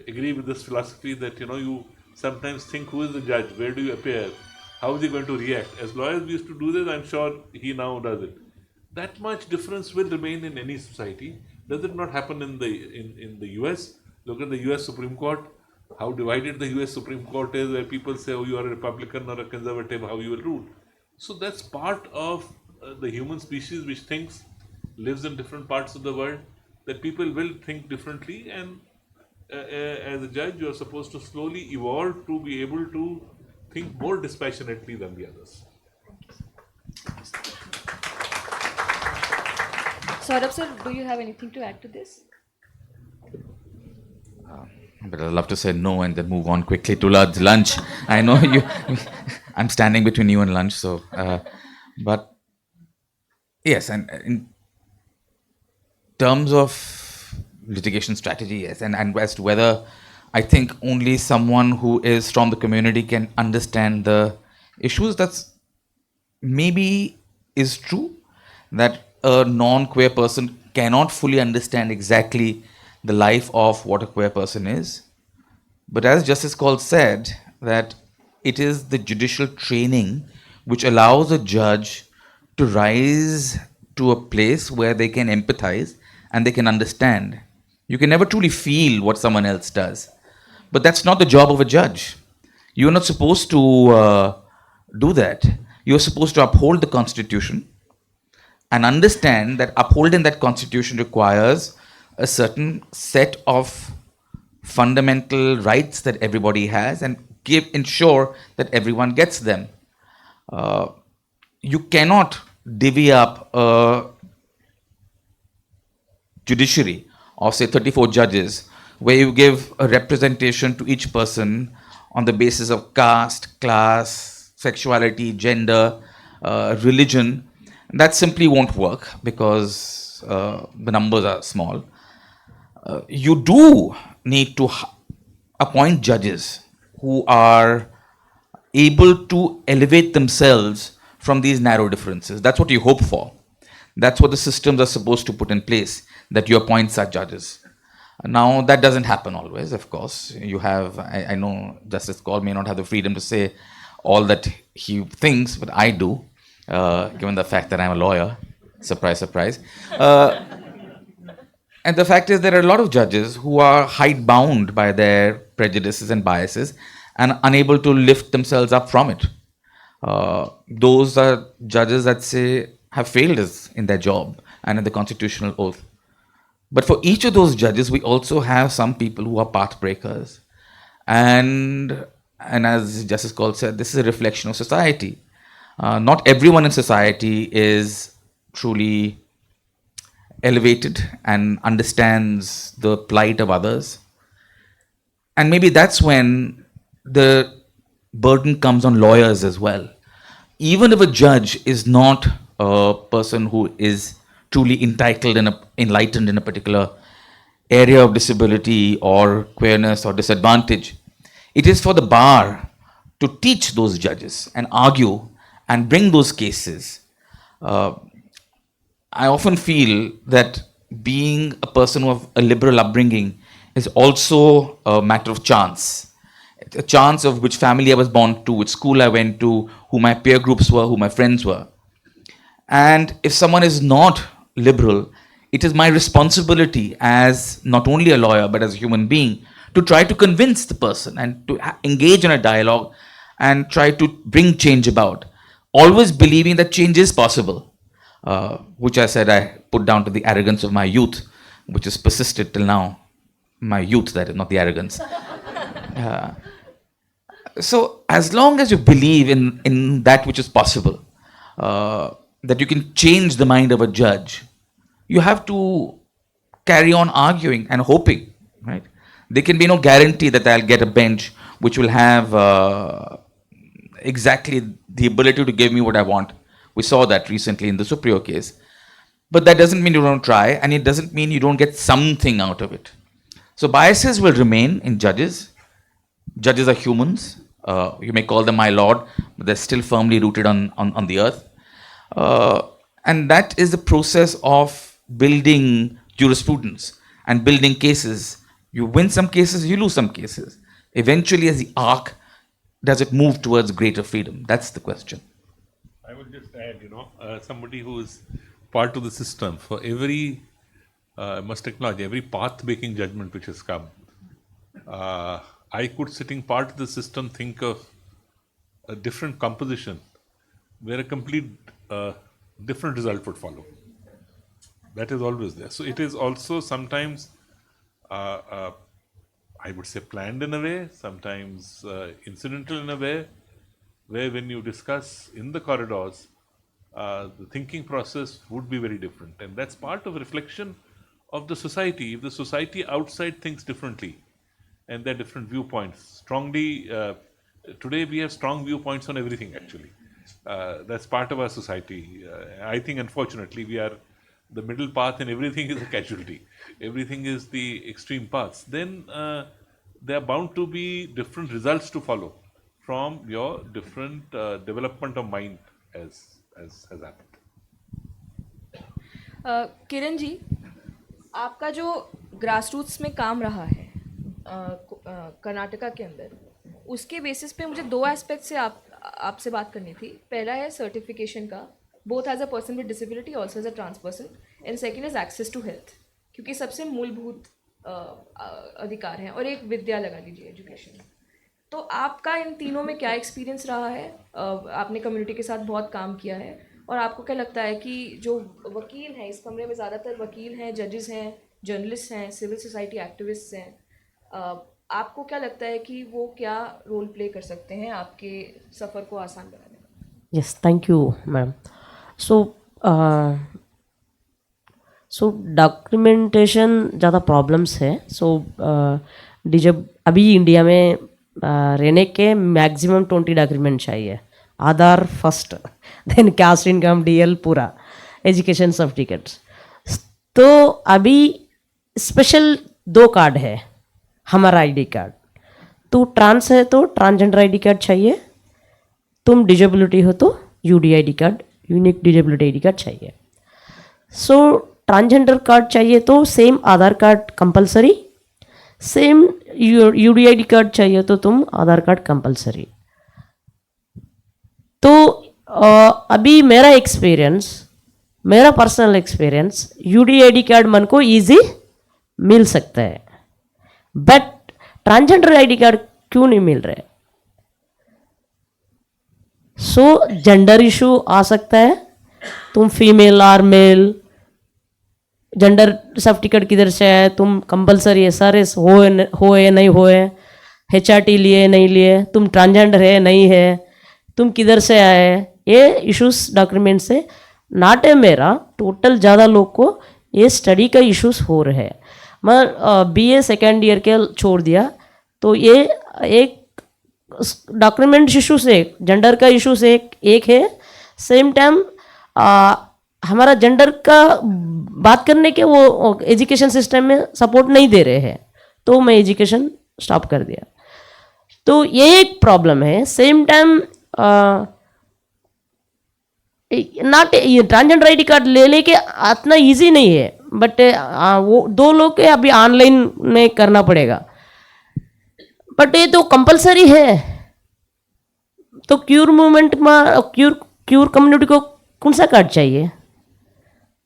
agree with this philosophy that you sometimes think, who is the judge? Where do you appear? How is he going to react? As lawyers we used to do this, I'm sure he now does it. That much difference will remain in any society. Does it not happen in the US? Look at the US Supreme Court, how divided the US Supreme Court is, where people say, oh, you are a Republican or a conservative, how you will rule. So that's part of the human species which lives in different parts of the world, that people will think differently, and as a judge you are supposed to slowly evolve to be able to think more dispassionately than the others. Saurabh sir, do you have anything to add to this? But I'd love to say no and then move on quickly to lunch. I know you. I'm standing between you and lunch, so. But yes, and in terms of litigation strategy, yes, and as to whether I think only someone who is from the community can understand the issues, that's maybe is true, that a non-queer person cannot fully understand exactly the life of what a queer person is. But as Justice Kaul said, that it is the judicial training which allows a judge to rise to a place where they can empathize and they can understand. You can never truly feel what someone else does. But that's not the job of a judge. You're not supposed to do that. You're supposed to uphold the Constitution and understand that upholding that Constitution requires a certain set of fundamental rights that everybody has, and ensure that everyone gets them. You cannot divvy up a judiciary of say 34 judges where you give a representation to each person on the basis of caste, class, sexuality, gender, religion, That simply won't work because the numbers are small. You do need to appoint judges who are able to elevate themselves from these narrow differences. That's what you hope for. That's what the systems are supposed to put in place, that you appoint such judges. Now, that doesn't happen always, of course. You have, I know Justice Kaul may not have the freedom to say all that he thinks, but I do, given the fact that I'm a lawyer. Surprise, surprise. And the fact is, there are a lot of judges who are hidebound by their prejudices and biases and unable to lift themselves up from it. Those are judges that say have failed us in their job and in the constitutional oath. But for each of those judges, we also have some people who are path breakers. And as Justice Kaul said, this is a reflection of society. Not everyone in society is truly elevated and understands the plight of others. And maybe that's when the burden comes on lawyers as well. Even if a judge is not a person who is truly entitled and enlightened in a particular area of disability or queerness or disadvantage, it is for the bar to teach those judges and argue and bring those cases. I often feel that being a person of a liberal upbringing is also a matter of chance. A chance of which family I was born to, which school I went to, who my peer groups were, who my friends were. And if someone is not liberal, it is my responsibility as not only a lawyer but as a human being to try to convince the person and to engage in a dialogue and try to bring change about. Always believing that change is possible, which I said I put down to the arrogance of my youth, which has persisted till now. My youth, that is, not the arrogance. So as long as you believe in that which is possible, that you can change the mind of a judge, you have to carry on arguing and hoping, right? There can be no guarantee that I'll get a bench which will have exactly the ability to give me what I want. We saw that recently in the Supriyo case. But that doesn't mean you don't try, and it doesn't mean you don't get something out of it. So biases will remain in judges. Judges are humans. You may call them my lord, but they're still firmly rooted on the earth. And that is the process of building jurisprudence and building cases. You win some cases, you lose some cases. Eventually, as the arc, does it move towards greater freedom? That's the question. I would just add, somebody who is part of the system, for every, must acknowledge, every path-making judgment which has come, I could, sitting part of the system, think of a different composition where a complete different result would follow. That is always there. So it is also sometimes, I would say, planned in a way, sometimes incidental in a way, where when you discuss in the corridors, the thinking process would be very different. And that's part of reflection of the society. If the society outside thinks differently, and there are different viewpoints, strongly, today we have strong viewpoints on everything actually. That's part of our society. I think unfortunately we are the middle path and everything is a casualty. Everything is the extreme paths. Then there are bound to be different results to follow from your different development of mind as has happened. Kiran ji, आपका जो grassroots में काम रहा है कर्नाटका के अंदर, उसके basis पे मुझे दो एस्पेक्ट से आपसे बात करनी थी. पहला है सर्टिफिकेशन का, both as a person with disability also as a trans person, and second is access to health, क्योंकि सबसे मूलभूत अधिकार हैं, और एक विद्या लगा लीजिए, एजुकेशन. तो आपका इन तीनों में क्या एक्सपीरियंस रहा है? आपने कम्युनिटी के साथ बहुत काम किया है, और आपको क्या लगता है कि जो वकील हैं इस कमरे में, ज़्यादातर वकील हैं, जजेस हैं, जर्नलिस्ट हैं, सिविल सोसाइटी एक्टिविस्ट हैं, आपको क्या लगता है कि वो क्या रोल प्ले कर सकते हैं आपके सफ़र को आसान बनाने में? Yes, thank you ma'am. So documentation ज़्यादा प्रॉब्लम्स है. जब अभी इंडिया में रहने के मैक्सिमम 20 डॉक्यूमेंट चाहिए. Aadhaar first, then caste income, DL पूरा. Education certificates. तो अभी स्पेशल 2 कार्ड है हमारा आईडी कार्ड। तू ट्रांस है तो ट्रांसजेंडर आईडी कार्ड चाहिए, तुम डिजेबिलिटी हो तो UDID card, unique disability ID card चाहिए। सो ट्रांसजेंडर कार्ड चाहिए तो same Aadhaar card compulsory, same UDID card चाहिए तो तुम आधार कार्ड कंपलसरी। तो अभी मेरा एक्सपीरियंस, मेरा पर्सनल एक्सपीरियंस, यूडीआईडी कार्ड मन को इजी मिल सकता है, बट ट्रांसजेंडर आईडी कार्ड क्यों नहीं मिल रहा है? सो जेंडर इशू आ सकता है, तुम फीमेल और मेल, जेंडर सर्टिफिकेट किधर से है, तुम कंपलसरी SRS हो या नहीं हो, HRT लिए नहीं लिए, तुम ट्रांसजेंडर है नहीं है, तुम किधर से आए, ये इश्यूज डॉक्यूमेंट से नाट है मेरा। टोटल ज़्यादा लोग को ये स्टडी का इश्यूज हो रहे हैं। मैं BA सेकेंड ईयर के छोड़ दिया, तो ये एक डॉक्यूमेंट इशू से, जेंडर का इशू से एक है। सेम टाइम हमारा जेंडर का बात करने के वो एजुकेशन सिस्टम में सपोर्ट नहीं दे रहे हैं, तो मैं एजुकेशन स्टॉप कर दिया। तो ये एक प्रॉब्लम है। सेम टाइम नॉट ये ट्रांसजेंडर आईडी कार्ड लेने के इतना इजी नहीं है, बट वो 2 लोग के अभी ऑनलाइन में करना पड़ेगा, बट ये तो कंपलसरी है। तो क्यूर मूवमेंट में क्यूर कम्युनिटी को कौन सा कार्ड चाहिए?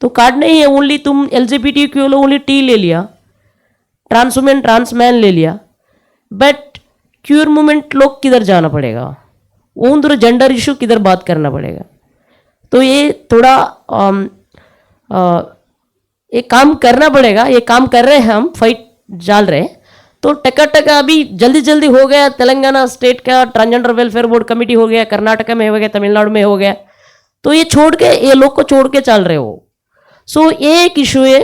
तो कार्ड नहीं है, ओनली तुम LGBTQ ओनली T ले लिया, ट्रांस वुमेन ट्रांस मैन ले लिया, बट क्यूर मूवमेंट लोग किधर जाना पड़ेगा? उन जेंडर इशू किधर बात करना पड़ेगा? तो ये थोड़ा ये काम करना पड़ेगा। ये काम कर रहे हैं, हम फाइट डाल रहे हैं। तो टका अभी जल्दी जल्दी हो गया। तेलंगाना स्टेट का ट्रांसजेंडर वेलफेयर बोर्ड कमेटी हो गया, कर्नाटक में हो गया, तमिलनाडु में हो गया। तो ये छोड़ के, ये लोग को छोड़ के चल रहे हो। सो ये एक इशू है,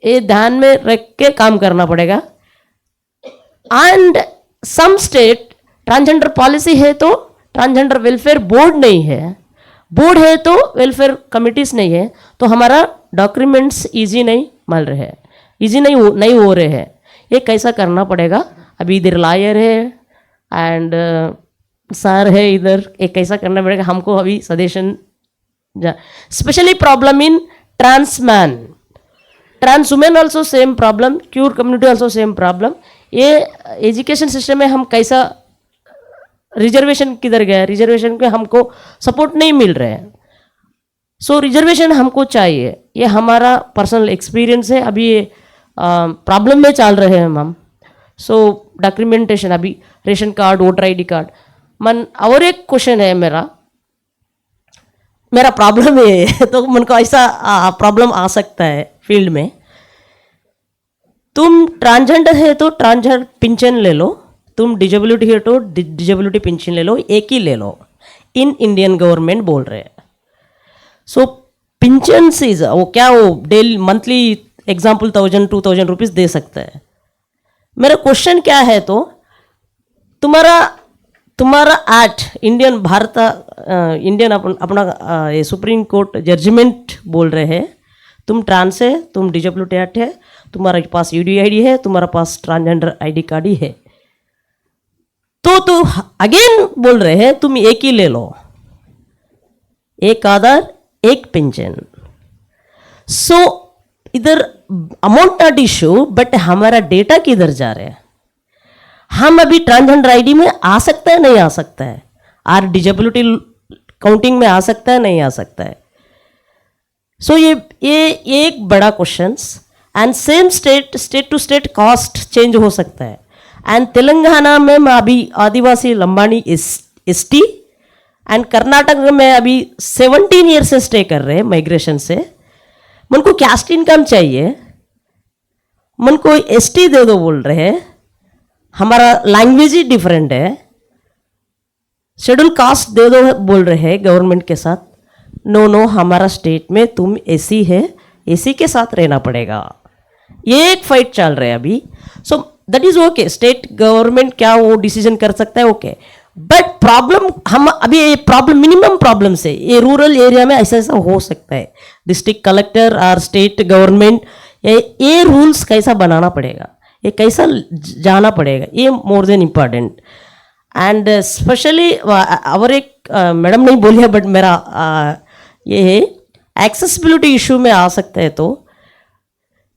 ये ध्यान में रख के काम करना पड़ेगा। And some state transgender policy है तो ट्रांसजेंडर वेलफेयर बोर्ड नहीं है, बोर्ड है तो वेलफेयर कमिटीज नहीं है, तो हमारा डॉक्यूमेंट्स इजी नहीं मिल रहे हैं, इजी नहीं हो रहे हैं। ये कैसा करना पड़ेगा? अभी इधर लायर है एंड सर है इधर, ये कैसा करना पड़ेगा हमको अभी suggestion. Specially problem in trans man, trans women also same problem, queer community also same problem. ये एजुकेशन सिस्टम में हम कैसा, रिजर्वेशन किधर गया? रिजर्वेशन पे हमको सपोर्ट नहीं मिल रहा है। सो रिजर्वेशन हमको चाहिए। ये हमारा पर्सनल एक्सपीरियंस है। अभी ये प्रॉब्लम में चल रहे हैं हम। सो डॉक्यूमेंटेशन, अभी ration card, voter ID card. और एक क्वेश्चन है मेरा प्रॉब्लम है तो मन को ऐसा प्रॉब्लम आ सकता है फील्ड में। तुम ट्रांसजेंडर है तो ट्रांसजेंडर पेंशन ले लो, तुम डिजेबिलिटी है तो डिजेबिलिटी पेंशन ले लो, एक ही ले लो। इन इंडियन गवर्नमेंट बोल रहे हैं। सो पेंशन सीज वो क्या, वो डेली मंथली एग्जाम्पल 1000-2000 रुपीज़ दे सकता है। मेरा क्वेश्चन क्या है, तो तुम्हारा एक्ट इंडियन इंडियन अपना ये सुप्रीम कोर्ट जजमेंट बोल रहे हैं तुम ट्रांस है, तुम डिजेबिलिटी एक्ट है, तुम्हारे पास UDID है, तुम्हारे पास ट्रांसजेंडर ID कार्ड ही है, तो अगेन बोल रहे हैं तुम एक ही ले लो, एक आधार एक पेंशन। सो इधर अमाउंट नॉट इशू, बट हमारा डेटा किधर जा रहे हैं? हम अभी ट्रांसजेंडर ID में आ सकता है नहीं आ सकता है, और डिजेबिलिटी काउंटिंग में आ सकता है नहीं आ सकता है। सो ये एक बड़ा questions. And same state to state cost change हो सकता है। एंड तेलंगाना में अभी आदिवासी लंबानी ST एंड कर्नाटक में अभी 17 ईयर से स्टे कर रहे हैं माइग्रेशन से। मन को कैस्ट इनकम चाहिए, मन को ST दे दो बोल रहे हैं। हमारा लैंग्वेज ही डिफरेंट है। शेड्यूल कास्ट दे दो बोल रहे हैं गवर्नमेंट के साथ। नो हमारा स्टेट में तुम AC है, AC के साथ रहना पड़ेगा। ये एक फाइट चल रहा है अभी। So that is okay, state government क्या वो डिसीजन कर सकता है, ओके। बट प्रॉब्लम हम अभी ये प्रॉब्लम मिनिमम प्रॉब्लम्स है, ये रूरल एरिया में ऐसा ऐसा हो सकता है. डिस्ट्रिक्ट कलेक्टर और स्टेट गवर्नमेंट ये रूल्स कैसा बनाना पड़ेगा, ये कैसा जाना पड़ेगा, ये more than important. And specially और एक मैडम नहीं बोली है बट मेरा ये है एक्सेसिबिलिटी इशू में आ सकता है. तो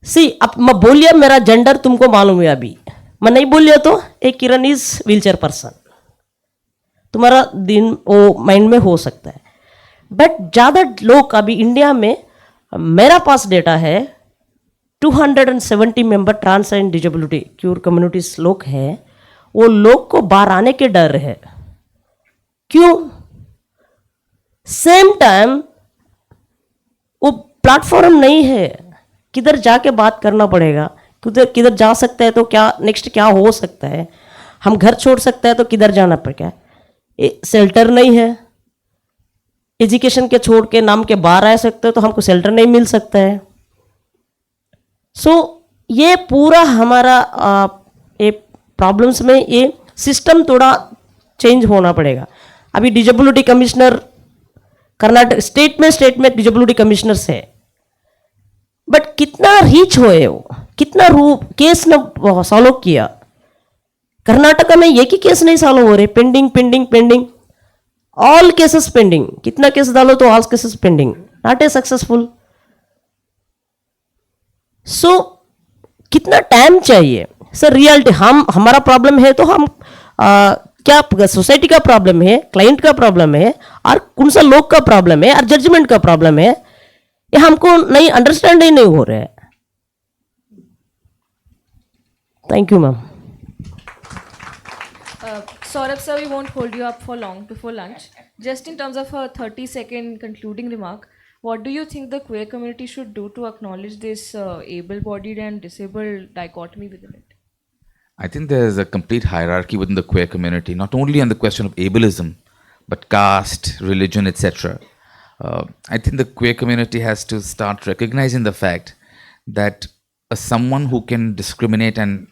सी अब मैं बोलिए मेरा जेंडर तुमको मालूम है, अभी मैं नहीं बोलिए तो एक किरण इज व्हीलचेयर पर्सन, तुम्हारा दिन वो माइंड में हो सकता है. बट ज़्यादा लोग अभी इंडिया में, मेरा पास डेटा है 270 member trans and disability queer communities लोग हैं, वो लोग को बाहर आने के डर है. क्यों? सेम टाइम वो प्लेटफॉर्म नहीं है, किधर जाके बात करना पड़ेगा, किधर जा सकता है तो क्या नेक्स्ट क्या हो सकता है, हम घर छोड़ सकते हैं तो किधर जाना पड़ेगा, शेल्टर नहीं है, एजुकेशन के छोड़ के नाम के बाहर आ सकते हो तो हमको शेल्टर नहीं मिल सकता है. सो ये पूरा हमारा ये प्रॉब्लम्स में ये सिस्टम थोड़ा चेंज होना पड़ेगा. अभी डिजेबिलिटी कमिश्नर कर्नाटक स्टेट में डिजेबिलिटी कमिश्नर्स है, बट कितना रीच हुए वो, कितना केस ने सॉल्व किया. कर्नाटका में एक ही केस नहीं सॉल्व हो रहे, pending pending pending, all cases pending. कितना केस डालो तो all cases pending, not a successful. So कितना टाइम चाहिए सर? रियलिटी हमारा प्रॉब्लम है तो हम क्या सोसाइटी का प्रॉब्लम है, क्लाइंट का प्रॉब्लम है, और कौन सा लोग का प्रॉब्लम है, और जजमेंट का प्रॉब्लम है, ये हमको नहीं अंडरस्टैंड ही नहीं हो रहा है. Thank you ma'am. Saurabh sir, we won't hold you up for long before lunch. Just in terms of a 30-second concluding remark, what do you think the queer community should do to acknowledge this able-bodied and disabled dichotomy within it? I think there's a complete hierarchy within the queer community, not only on the question of ableism, but caste, religion, etc. I think the queer community has to start recognizing the fact that someone who can discriminate and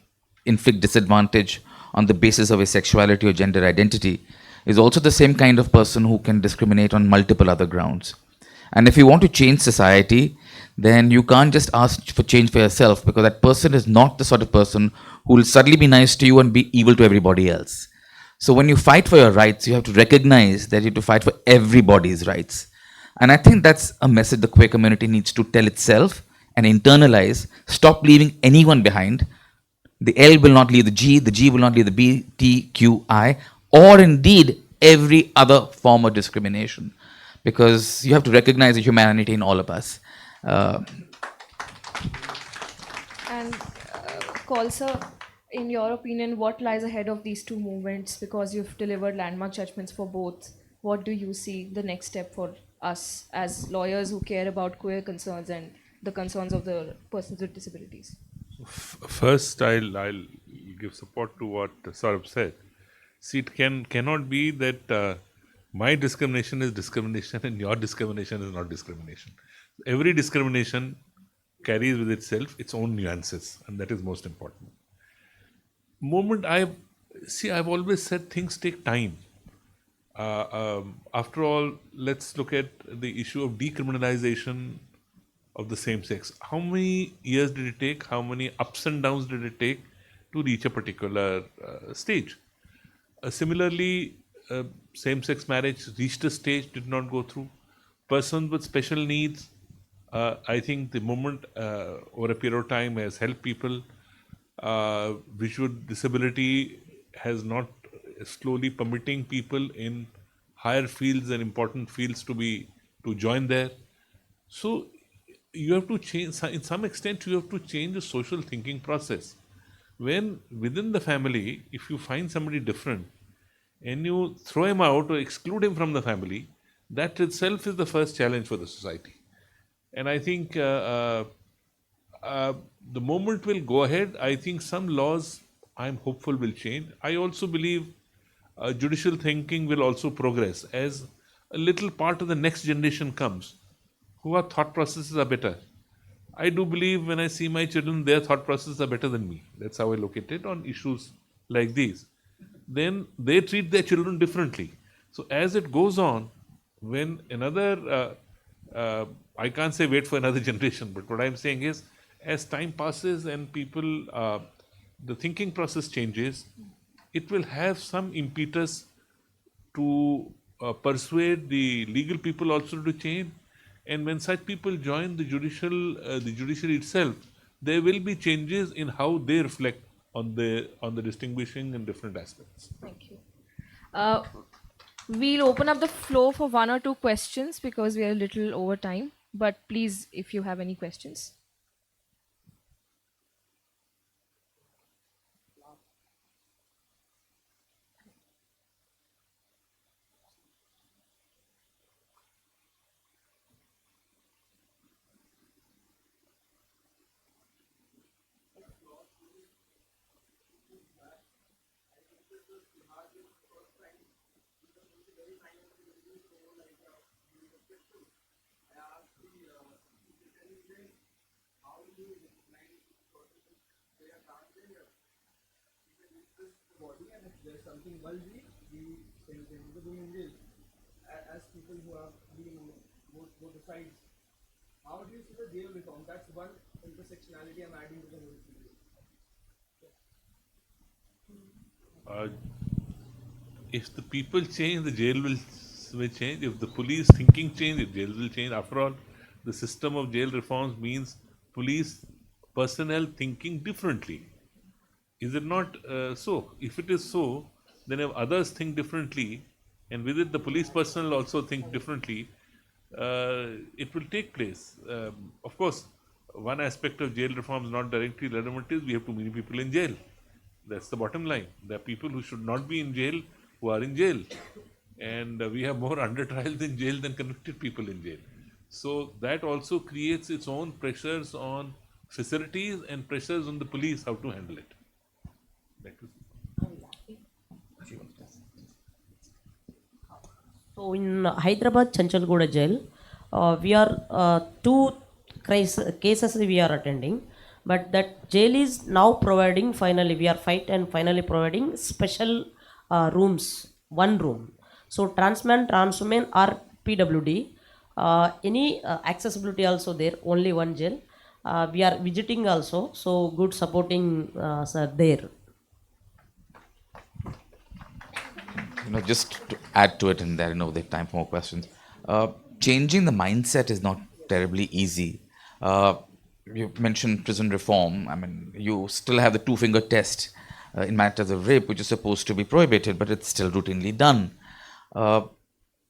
inflict disadvantage on the basis of a sexuality or gender identity is also the same kind of person who can discriminate on multiple other grounds. And if you want to change society, then you can't just ask for change for yourself, because that person is not the sort of person who will suddenly be nice to you and be evil to everybody else. So when you fight for your rights, you have to recognize that you have to fight for everybody's rights. And I think that's a message the queer community needs to tell itself and internalize. Stop leaving anyone behind. The L will not leave the G will not leave the B, T, Q, I, or indeed every other form of discrimination. Because you have to recognize the humanity in all of us. And Khalsa, in your opinion, what lies ahead of these two movements? Because you've delivered landmark judgments for both. What do you see the next step for us as lawyers who care about queer concerns and the concerns of the persons with disabilities? First, I'll give support to what Saurabh said. See, it cannot be that my discrimination is discrimination and your discrimination is not discrimination. Every discrimination carries with itself its own nuances, and that is most important. I've always said things take time. After all, let's look at the issue of decriminalization of the same sex. How many years did it take? How many ups and downs did it take to reach a particular stage? Similarly, same-sex marriage reached a stage, did not go through. Persons with special needs, I think the movement over a period of time has helped people. Visual disability has not slowly permitting people in higher fields and important fields to join there. So you have to change, in some extent you have to change the social thinking process. When within the family, if you find somebody different and you throw him out or exclude him from the family, that itself is the first challenge for the society. And I think the movement will go ahead. I think some laws, I'm hopeful, will change. I also believe judicial thinking will also progress as a little part of the next generation comes, who our thought processes are better. I do believe when I see my children, their thought processes are better than me. That's how I look at it on issues like these. then they treat their children differently. So as it goes on, when another, I can't say wait for another generation, but what I'm saying is, as time passes and people, the thinking process changes, it will have some impetus to persuade the legal people also to change. And when such people join the judiciary itself, there will be changes in how they reflect on the distinguishing and different aspects. Thank you. We'll open up the floor for one or two questions because we are a little over time. But please, if you have any questions. If the people change, the jail will change. If the police thinking change, the jail will change. After all, the system of jail reforms means police personnel thinking differently. Is it not so? If it is so, then if others think differently, and with it the police personnel also think differently, it will take place. Of course, one aspect of jail reform is not directly relevant is we have too many people in jail. That's the bottom line. There are people who should not be in jail who are in jail. And we have more under trials in jail than convicted people in jail. So that also creates its own pressures on facilities and pressures on the police how to handle it. Thank you. So in Hyderabad Chanchalgoda jail, we are two cases we are attending, but that jail is now providing finally finally providing special rooms, one room. So transman, transwomen are PWD. Any accessibility also there, only one jail. We are visiting also, so good supporting sir there. Just to add to it, and there, we have time for more questions. Changing the mindset is not terribly easy. You mentioned prison reform. I mean, you still have the two-finger test in matters of rape, which is supposed to be prohibited, but it's still routinely done.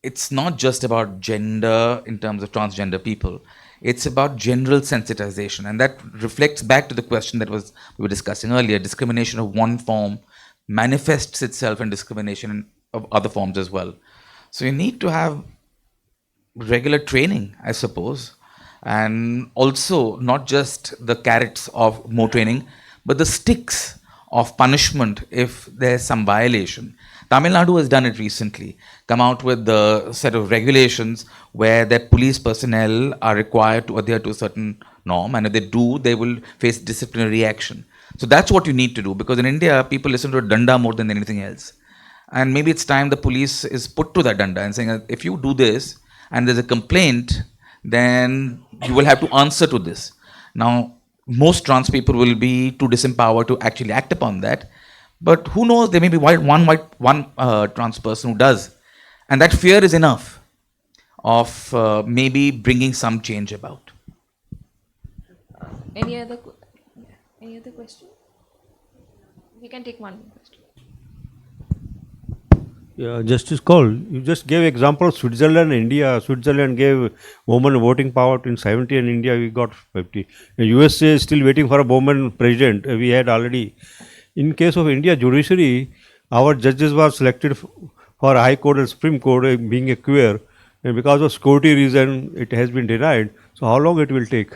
It's not just about gender in terms of transgender people. It's about general sensitization, and that reflects back to the question that we were discussing earlier. Discrimination of one form manifests itself in discrimination of other forms as well. So you need to have regular training, I suppose, and also not just the carrots of more training, but the sticks of punishment if there's some violation. Tamil Nadu has done it recently, come out with the set of regulations where their police personnel are required to adhere to a certain norm, and if they do, they will face disciplinary action. So that's what you need to do, because in India, people listen to a danda more than anything else. And maybe it's time the police is put to that danda and saying, if you do this and there's a complaint, then you will have to answer to this. Now, most trans people will be too disempowered to actually act upon that. But who knows, there may be one trans person who does. And that fear is enough of maybe bringing some change about. Any other question? We can take one more question. Yeah, Justice Cole, you just gave example of Switzerland and India. Switzerland gave women voting power in 70 and India we got 50. The USA is still waiting for a woman president. We had already. In case of India judiciary, our judges were selected for High Court and Supreme Court being a queer, and because of security reason it has been denied. So how long it will take?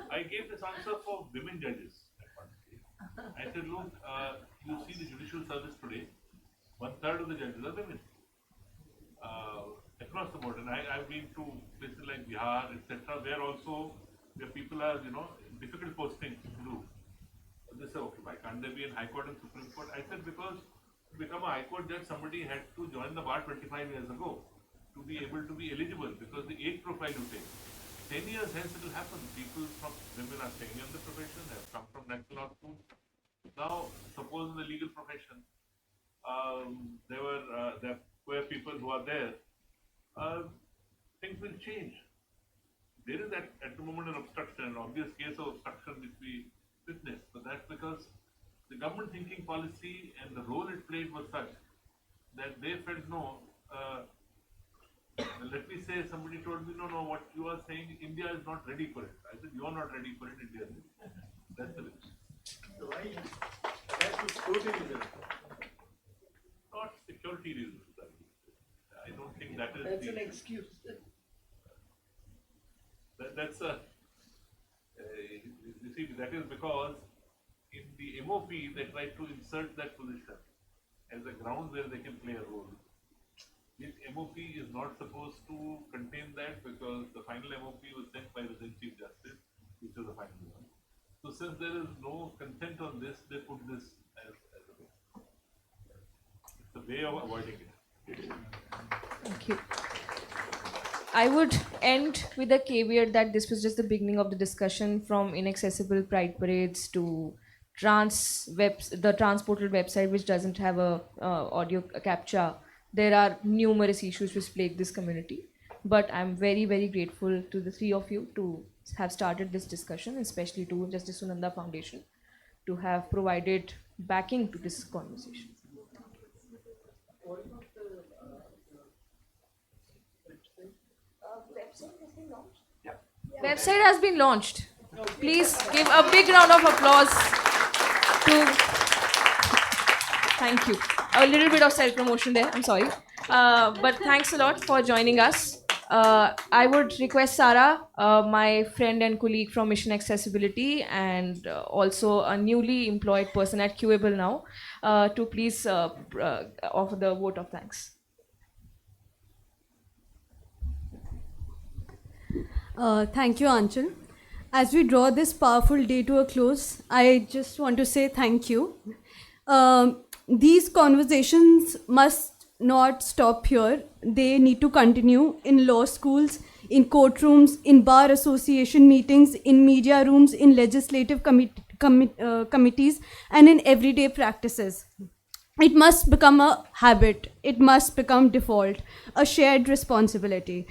I gave this answer for women judges. I said, look, you see the judicial service today, 1/3 of the judges are women. across the board. And I've been to places like Bihar, etc., where people are, difficult postings to do. They say, okay, why can't they be in High Court and Supreme Court? I said, because to become a High Court judge, somebody had to join the bar 25 years ago to be able to be eligible, because the age profile you take. 10 years hence it will happen. Women are staying in the profession, have come from National Law School. Now, suppose in the legal profession, there were people who are there, things will change. There is at the moment an obstruction, an obvious case of obstruction which we witness, but that's because the government thinking policy and the role it played was such that they felt let me say, somebody told me, no, what you are saying, India is not ready for it. I said, you are not ready for it, India is ready. That's the reason. So why? That's security reasons. Not security reasons. I don't think that is. That's an excuse. That's a. You see, that is because in the MOP they try to insert that position as a ground where they can play a role. This MOP is not supposed to contain that, because the final MOP was sent by the then Chief Justice, which was the final one. So since there is no consent on this, they put this as a way. It's a way of avoiding it. Thank you. I would end with a caveat that this was just the beginning of the discussion, from inaccessible pride parades to the Transportal website, which doesn't have a audio capture. There are numerous issues which plague this community. But I'm very, very grateful to the three of you to have started this discussion, especially to Justice Sunanda Foundation to have provided backing to this conversation. Website has been launched. Please give a big round of applause to. Thank you. A little bit of self-promotion there, I'm sorry. But thanks a lot for joining us. I would request Sarah, my friend and colleague from Mission Accessibility, and also a newly employed person at QAble now, to please offer the vote of thanks. Thank you, Anchal. As we draw this powerful day to a close, I just want to say thank you. These conversations must not stop here. They need to continue in law schools, in courtrooms, in bar association meetings, in media rooms, in legislative committees, and in everyday practices. It must become a habit. It must become default, a shared responsibility.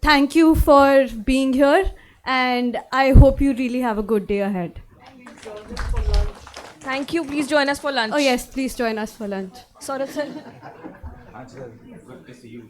Thank you for being here, and I hope you really have a good day ahead. Thank you. Please join us for lunch. Oh yes, please join us for lunch. Saurav sir. Good to see you.